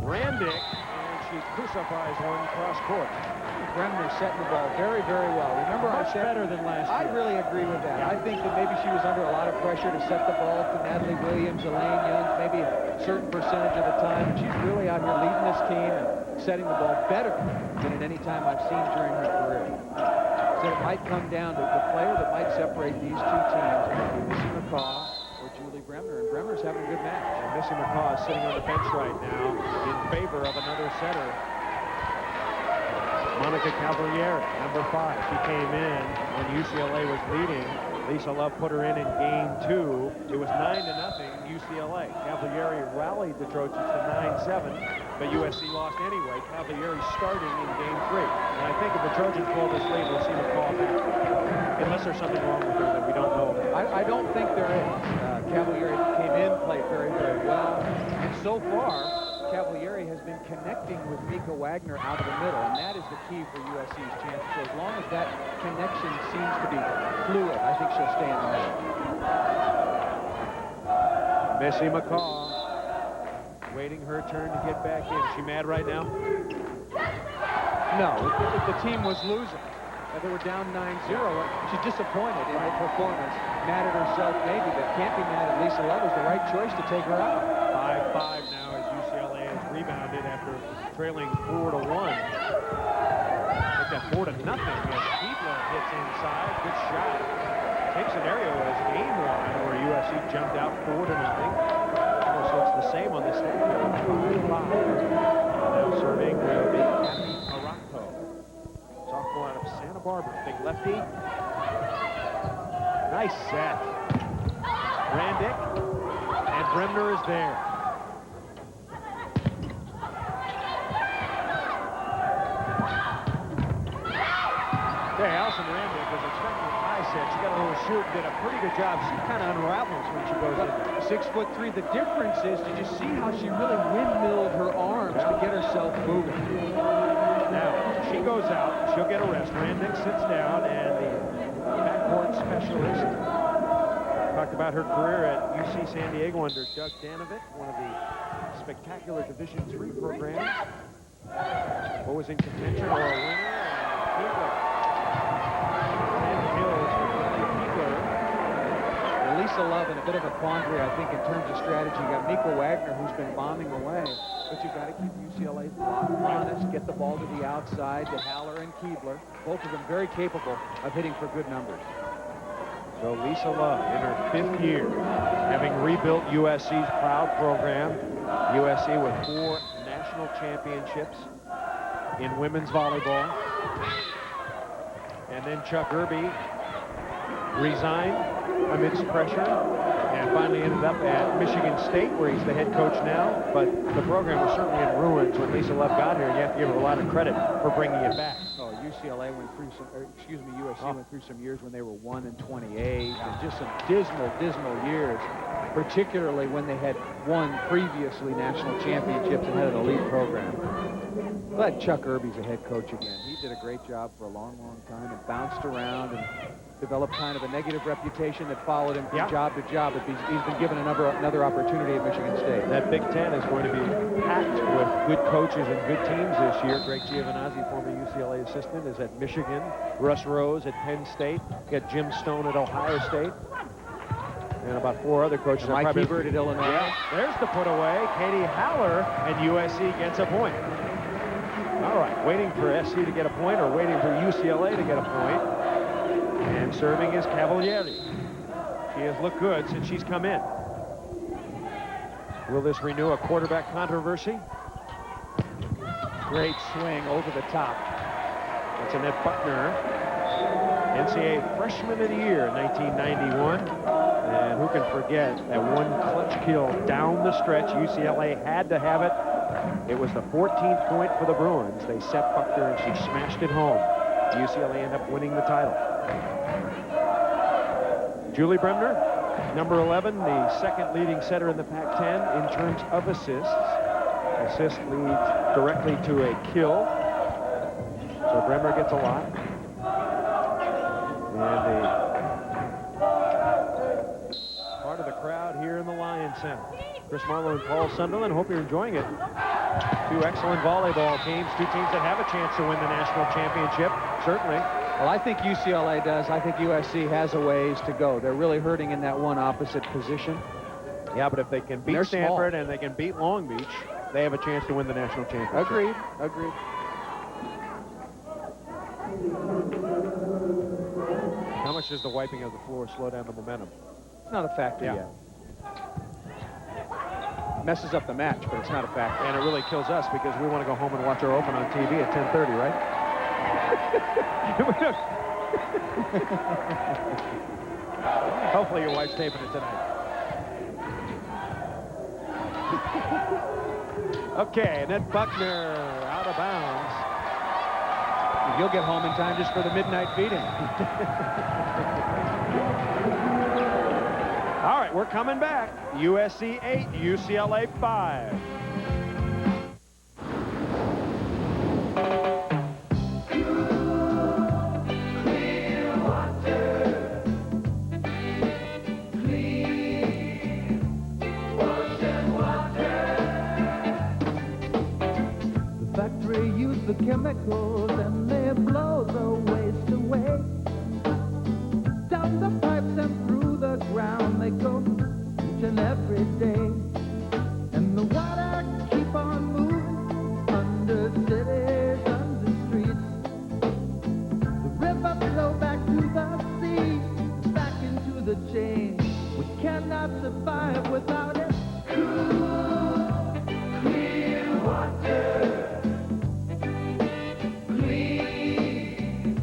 Randick, and she crucifies one cross court. Bremner setting the ball very, very well. Remember, much better than last year. I really agree with that. Yeah. I think that maybe she was under a lot of pressure to set the ball to Natalie Williams, Elaine Young, maybe a certain percentage of the time. And she's really out here leading this team and setting the ball better than at any time I've seen during her career. So it might come down to the player that might separate these 2 teams, Missy McCaw or Julie Bremner. And Bremner's having a good match. And Missy McCaw is sitting on the bench right now in favor of another setter. Monica Cavalieri, number 5. She came in when UCLA was leading. Lisa Love put her in game 2. It was 9-0 UCLA. Cavalieri rallied the Trojans to 9-7, but USC lost anyway. Cavalieri starting in game 3. And I think if the Trojans blow this lead, we'll see McCall back. Unless there's something wrong with her that we don't know about. I don't think there is. Cavalieri came in, played very, very well. And so far, Cavalieri has been connecting with Mika Wagner out of the middle, and that is the key for USC's chances. So as long as that connection seems to be fluid, I think she'll stay in the middle. Missy McCaw waiting her turn to get back in. Is she mad right now? No, if the team was losing, they were down 9-0. She's disappointed in her performance. Mad at herself, maybe, but can't be mad at Lisa Love. It was the right choice to take her out. 5-5 now as UCLA has rebounded after trailing 4-1. Make that 4-0 as Keebler hits inside. Good shot. Same scenario as game one, where USC jumped out 4-0. Almost looks the same on this stat. 5-5. Now serving will be Kathy Araujo, sophomore out of Santa Barbara. Big lefty. Nice set. Randick, and Bremner is there. Okay, Allison Randick was expecting a high set. She got a little shoot, did a pretty good job. She kind of unravels when she goes in there. 6'3". The difference is, did you see how she really windmilled her arms to get herself moving? Now, she goes out. She'll get a rest. Randick sits down, and the backcourt specialist talked about her career at UC San Diego under Doug Danovit, one of the spectacular Division III programs. Always in contention or a winner. And Keebler. 10 kills for Keebler. Lisa Love in a bit of a quandary, I think, in terms of strategy. You got Mika Wagner, who's been bombing away, but you've got to keep UCLA honest, get the ball to the outside to Haller and Keebler. Both of them very capable of hitting for good numbers. So Lisa Love in her 5th year, having rebuilt USC's proud program. USC with 4 national championships in women's volleyball. And then Chuck Irby resigned amidst pressure and finally ended up at Michigan State, where he's the head coach now. But the program was certainly in ruins when Lisa Love got here, and you have to give her a lot of credit for bringing it back. Oh, UCLA went through some, USC went through some years when they were 1-28, and just some dismal years, particularly when they had won previously national championships and had an elite program. Glad Chuck Irby's a head coach again. He did a great job for a long time and bounced around and developed kind of a negative reputation that followed him from job to job. But he's been given another opportunity at Michigan State. That Big Ten is going to be packed with good coaches and good teams this year. Greg Giovinazzi, former UCLA assistant, is at Michigan. Russ Rose at Penn State. Got Jim Stone at Ohio State. And about 4 other coaches. Mike Hebert at Illinois. Yeah, there's the put away. Katie Haller, and USC gets a point. All right, waiting for SC to get a point or waiting for UCLA to get a point. And serving is Cavalieri. She has looked good since she's come in. Will this renew a quarterback controversy? Great swing over the top. That's Annette Buckner, NCAA Freshman of the Year in 1991. And who can forget that one clutch kill down the stretch? UCLA had to have it. It was the 14th point for the Bruins. They set Buckner and she smashed it home. UCLA ended up winning the title. Julie Bremner, number 11, the 2nd leading setter in the Pac-10 in terms of assists. Assist leads directly to a kill. So Bremner gets a lot. And the part of the crowd here in the Lion Center. Chris Marlowe and Paul Sunderland, hope you're enjoying it. 2 excellent volleyball teams, 2 teams that have a chance to win the national championship, certainly. Well, I think UCLA does. I think USC has a ways to go. They're really hurting in that one opposite position. Yeah, but if they can beat Stanford and they can beat Long Beach, they have a chance to win the national championship. Agreed. How much does the wiping of the floor slow down the momentum? It's not a factor yet. Messes up the match, but it's not a factor. And it really kills us because we want to go home and watch our Open on TV at 10:30, right? Hopefully your wife's taping it tonight. Okay, Annette Buckner out of bounds. You'll get home in time just for the midnight feeding. All right, we're coming back. USC 8, UCLA 5. echoes and they blow the waste away. Down the pipes and through the ground they go each and every day. And the water keep on moving under cities, under streets. The river flow back to the sea, back into the chain. We cannot survive without it. Cool, clear water. Clean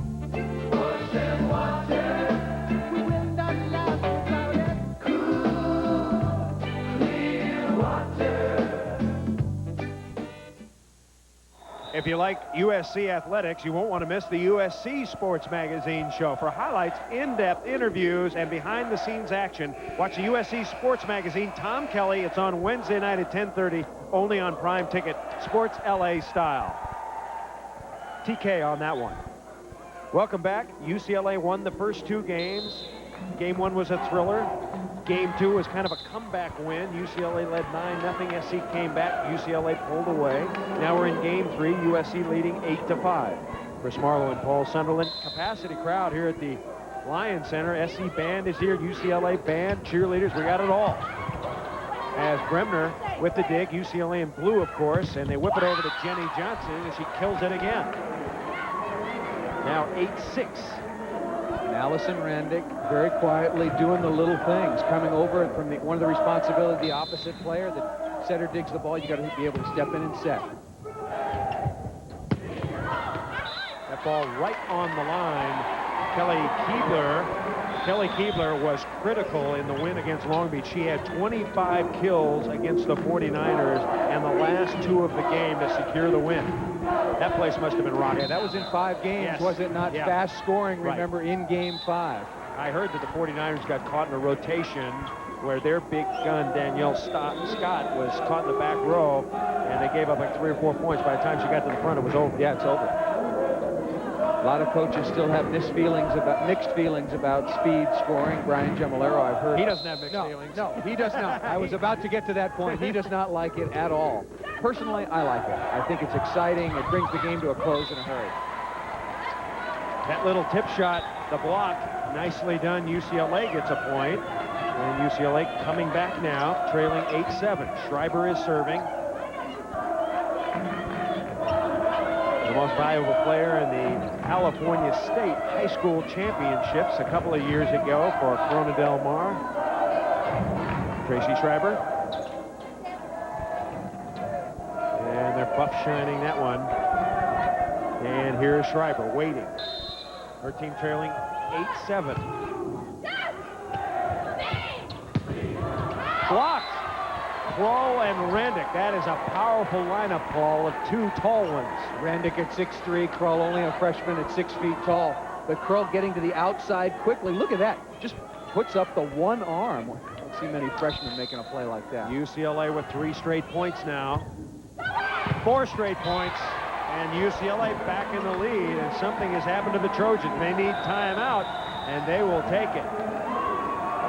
ocean water. We will not last without it. Cool, clear water. If you like USC athletics, you won't want to miss the USC Sports Magazine show. For highlights, in-depth interviews, and behind-the-scenes action, watch the USC Sports Magazine. Tom Kelly. It's on Wednesday night at 10:30, only on Prime Ticket, Sports LA style. TK on that one. Welcome back. UCLA won the first two games. Game one was a thriller. Game two was kind of a comeback win. UCLA led 9-0. SC came back. UCLA pulled away. Now we're in game three. USC leading 8-5. Chris Marlowe and Paul Sunderland. Capacity crowd here at the LYON Center. SC band is here. UCLA band, cheerleaders. We got it all. As Bremner with the dig. UCLA in blue, of course. And they whip it over to Jenny Johnson, and she kills it again. Now 8-6. And Allison Randick very quietly doing the little things, coming over from one of the responsibilities of the opposite player. The setter digs the ball, you got to be able to step in and set. That ball right on the line. Kelly Keebler was critical in the win against Long Beach. She had 25 kills against the 49ers and the last two of the game to secure the win. That place must have been rocking. Yeah, that was in 5 games, yes. Was it not? Yeah. Fast scoring, Right. remember, in game 5. I heard that the 49ers got caught in a rotation where their big gun, Danielle Scott, was caught in the back row, and they gave up like 3 or 4 points. By the time she got to the front, it was over. Yeah, it's over. A lot of coaches still have mixed feelings about speed scoring. Brian Gemolero, I've heard. He doesn't have mixed feelings. No, he does not. I was about to get to that point. He does not like it at all. Personally, I like it. I think it's exciting. It brings the game to a close in a hurry. That little tip shot, the block, nicely done. UCLA gets a point. And UCLA coming back now, trailing 8-7. Schreiber is serving. The most valuable player in the California State High School Championships a couple of years ago for Corona Del Mar. Tracy Schreiber. And they're buff shining that one. And here's Schreiber waiting. Her team trailing 8-7. Blocked. Kroll and Randick. That is a powerful lineup, Paul, of 2 tall ones. Randick at 6'3", Kroll only a freshman at 6 feet tall. But Kroll getting to the outside quickly. Look at that. Just puts up the one arm. I don't see many freshmen making a play like that. UCLA with 3 straight points now. 4 straight points. And UCLA back in the lead. And something has happened to the Trojans. They need timeout, and they will take it.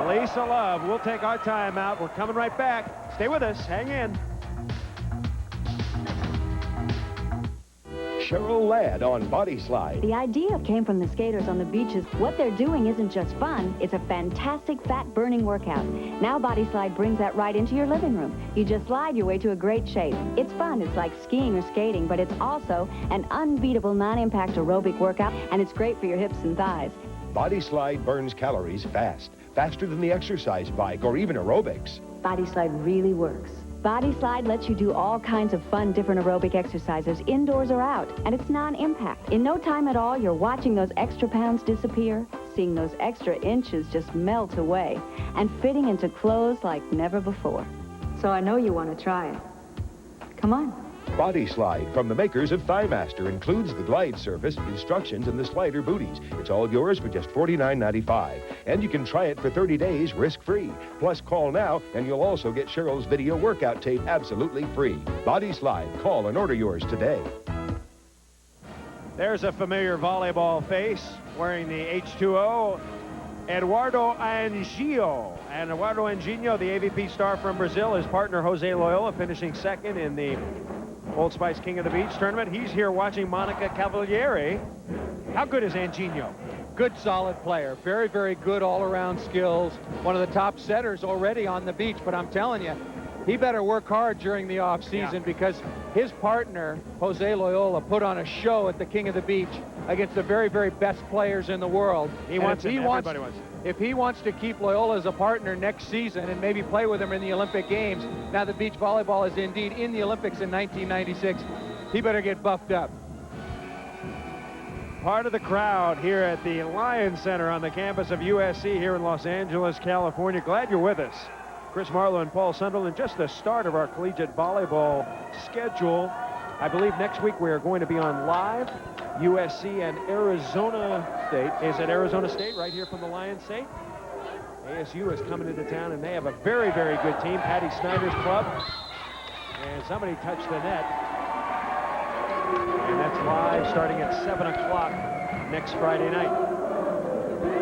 Lisa Love, we'll take our timeout. We're coming right back. Stay with us. Hang in. Cheryl Ladd on Body Slide. The idea came from the skaters on the beaches. What they're doing isn't just fun, it's a fantastic fat-burning workout. Now Body Slide brings that right into your living room. You just slide your way to a great shape. It's fun, it's like skiing or skating, but it's also an unbeatable non-impact aerobic workout, and it's great for your hips and thighs. Body Slide burns calories fast, faster than the exercise bike or even aerobics. Body Slide really works. Body Slide lets you do all kinds of fun, different aerobic exercises, indoors or out, and it's non-impact. In no time at all, you're watching those extra pounds disappear, seeing those extra inches just melt away, and fitting into clothes like never before. So I know you want to try it. Come on. Body Slide from the makers of ThighMaster includes the glide surface, instructions, and the slider booties. It's all yours for just $49.95. And you can try it for 30 days risk-free. Plus, call now, and you'll also get Cheryl's video workout tape absolutely free. Body Slide. Call and order yours today. There's a familiar volleyball face wearing the H2O. Eduardo Anjinho. And Eduardo Anjinho, the AVP star from Brazil, his partner Jose Loyola finishing second in the Old Spice King of the Beach tournament. He's here watching Monica Cavalieri. How good is Anginio? Good, solid player. Very, very good all-around skills. One of the top setters already on the beach, but I'm telling you, he better work hard during the off-season because his partner, Jose Loyola, put on a show at the King of the Beach against the very, very best players in the world. Everybody wants him. If he wants to keep Loyola as a partner next season and maybe play with him in the Olympic Games, now that beach volleyball is indeed in the Olympics in 1996, he better get buffed up. Part of the crowd here at the LYON Center on the campus of USC here in Los Angeles, California. Glad you're with us. Chris Marlowe and Paul Sunderland, just the start of our collegiate volleyball schedule. I believe next week we are going to be on live. USC and Arizona State. Is it Arizona State right here from the Lion State? ASU is coming into town, and they have a very, very good team. Patty Snyder's club. And somebody touched the net. And that's live starting at 7 o'clock next Friday night.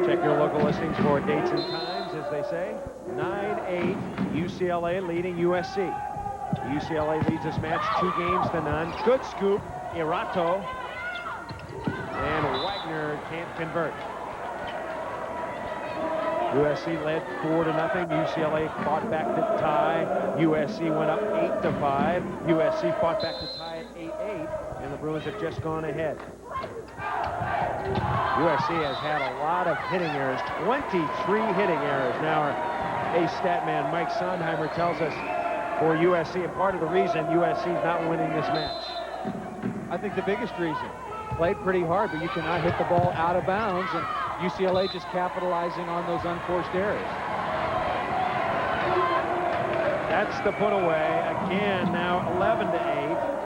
Check your local listings for dates and times, as they say. 9-8, UCLA leading USC. UCLA leads this match 2-0. Good scoop, Irato. And Wagner can't convert. USC led 4-0. UCLA fought back to tie. USC went up 8-5. USC fought back to tie at 8-8, and the Bruins have just gone ahead. USC has had a lot of hitting errors, 23 hitting errors. Now our ace stat man Mike Sondheimer tells us for USC, and part of the reason USC is not winning this match. I think the biggest reason, played pretty hard, but you cannot hit the ball out of bounds, and UCLA just capitalizing on those unforced errors. That's the put away. Again, now 11-8.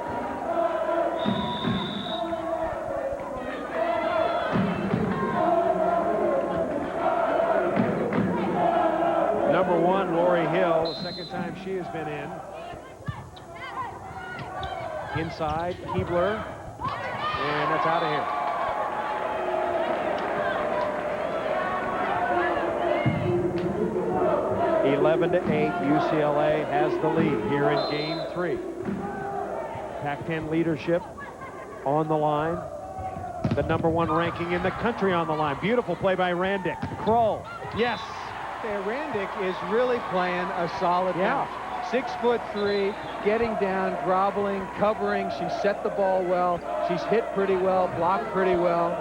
Number 1, Lori Hill, the second time she has been in. Inside, Keebler, and that's out of here. – 11-8, UCLA has the lead here in Game 3. Pac-10 leadership on the line. The number 1 ranking in the country on the line. Beautiful play by Randick. Kroll. Yes. Randick is really playing a solid match. 6'3", getting down, groveling, covering. She set the ball well. She's hit pretty well, blocked pretty well.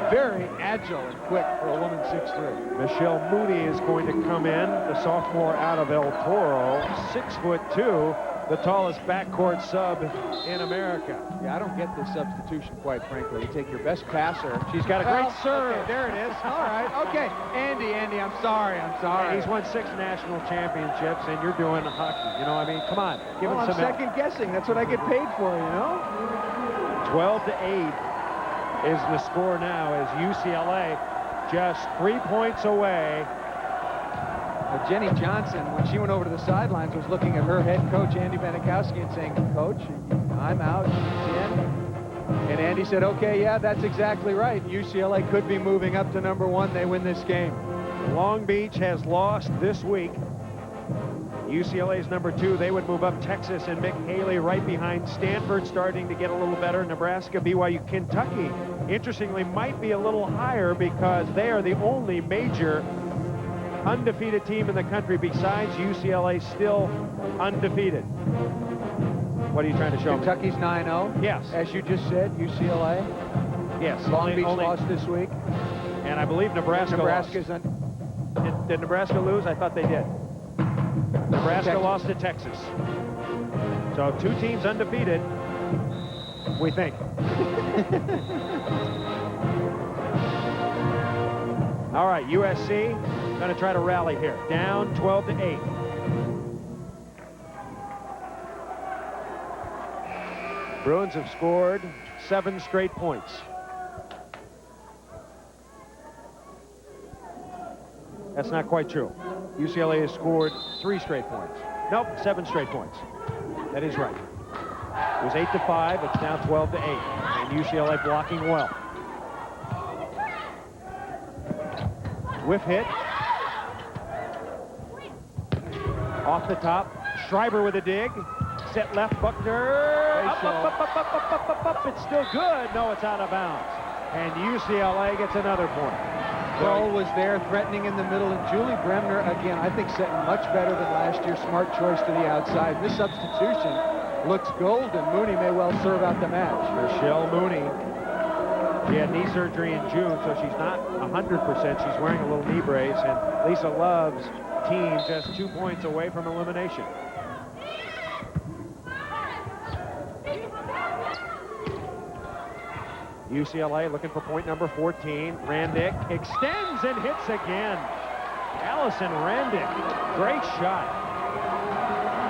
Very agile and quick for a woman 6'3". Michelle Moody is going to come in, the sophomore out of El Toro, 6'2", the tallest backcourt sub in America. Yeah, I don't get this substitution, quite frankly. You take your best passer. She's got a great serve. Okay, there it is. All right. Okay. Andy, I'm sorry. Yeah, he's won 6 national championships, and you're doing hockey. You know, I mean, come on. Give him some I'm second guessing. That's what I get paid for, you know? 12-8 is the score now as UCLA just 3 points away. Jenny Johnson, when she went over to the sidelines, was looking at her head coach, Andy Benikowski, and saying, "Coach, I'm out, she's in." And Andy said, "Okay, yeah, that's exactly right. UCLA could be moving up to number 1. They win this game." Long Beach has lost this week. UCLA's number 2. They would move up. Texas and Mick Haley right behind. Stanford starting to get a little better. Nebraska, BYU, Kentucky, interestingly, might be a little higher because they are the only major undefeated team in the country besides UCLA, still undefeated. What are you trying to show me? Kentucky's 9-0. Yes. As you just said, UCLA. Yes. Long Beach lost this week. And I believe Nebraska's lost. Did Nebraska lose? I thought they did. Nebraska lost to Texas. So 2 teams undefeated, we think. All right, USC going to try to rally here. Down 12-8. Bruins have scored 7 straight points. That's not quite true. UCLA has scored 3 straight points. Nope, 7 straight points. That is right. It was 8-5. It's now 12-8. And UCLA blocking well. Whiff hit. Off the top. Schreiber with a dig. set left, Buckner. Up. It's still good. No, it's out of bounds. And UCLA gets another point. Kroll was there threatening in the middle, and Julie Bremner, again, I think setting much better than last year. Smart choice to the outside. This substitution looks golden. Mooney may well serve out the match. Michelle Mooney. She had knee surgery in June, so she's not 100%. She's wearing a little knee brace, and Lisa Love's team just 2 points away from elimination. UCLA looking for point number 14. Randick extends and hits again. Allison Randick, great shot.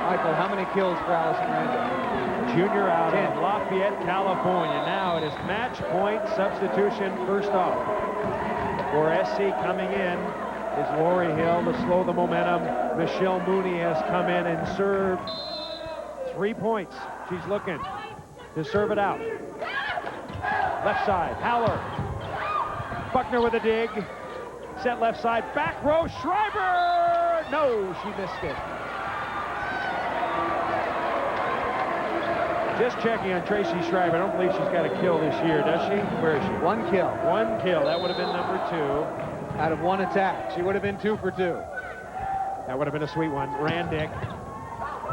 Michael, how many kills for Allison Randick? Junior out of Lafayette, California. Now it is match point substitution first off. For SC coming in is Lori Hill to slow the momentum. Michelle Mooney has come in and served 3 points. She's looking to serve it out. Left side, Haller. Buckner with a dig. Set left side, back row, Schreiber! No, she missed it. Just checking on Tracy Schreiber. I don't believe she's got a kill this year, does she? Where is she? 1 kill. 1 kill. That would have been number 2. Out of 1 attack. She would have been 2 for 2. That would have been a sweet one. Randick.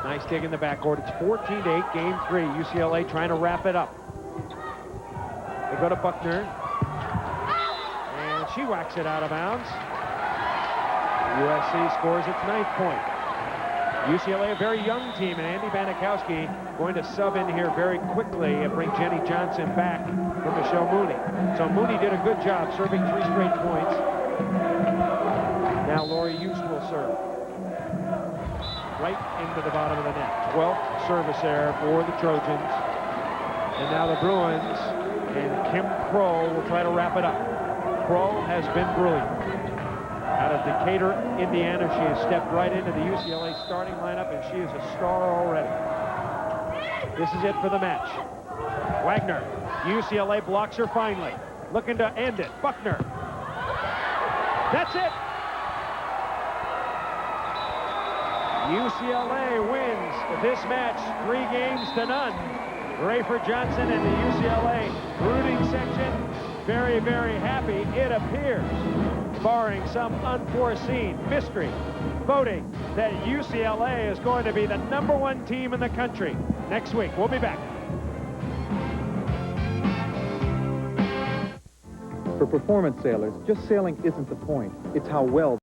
Nice dig in the backcourt. It's 14-8, game 3. UCLA trying to wrap it up. They go to Buckner. And she whacks it out of bounds. USC scores its 9th point. UCLA, a very young team, and Andy Banikowski going to sub in here very quickly and bring Jenny Johnson back for Michelle Mooney. So Mooney did a good job serving 3 straight points. Now Lori Hughes will serve. Right into the bottom of the net. 12th service error for the Trojans. And now the Bruins and Kim Kroll will try to wrap it up. Kroll has been brilliant. Out of Decatur, Indiana, she has stepped right into the UCLA starting lineup, and she is a star already. This is it for the match. Wagner, UCLA blocks her finally. Looking to end it. Buckner. That's it. UCLA wins this match 3 games to none. Rayford Johnson and the UCLA rooting section very, very happy, it appears, barring some unforeseen mystery, voting that UCLA is going to be the #1 team in the country. Next week, we'll be back. For performance sailors, just sailing isn't the point. It's how well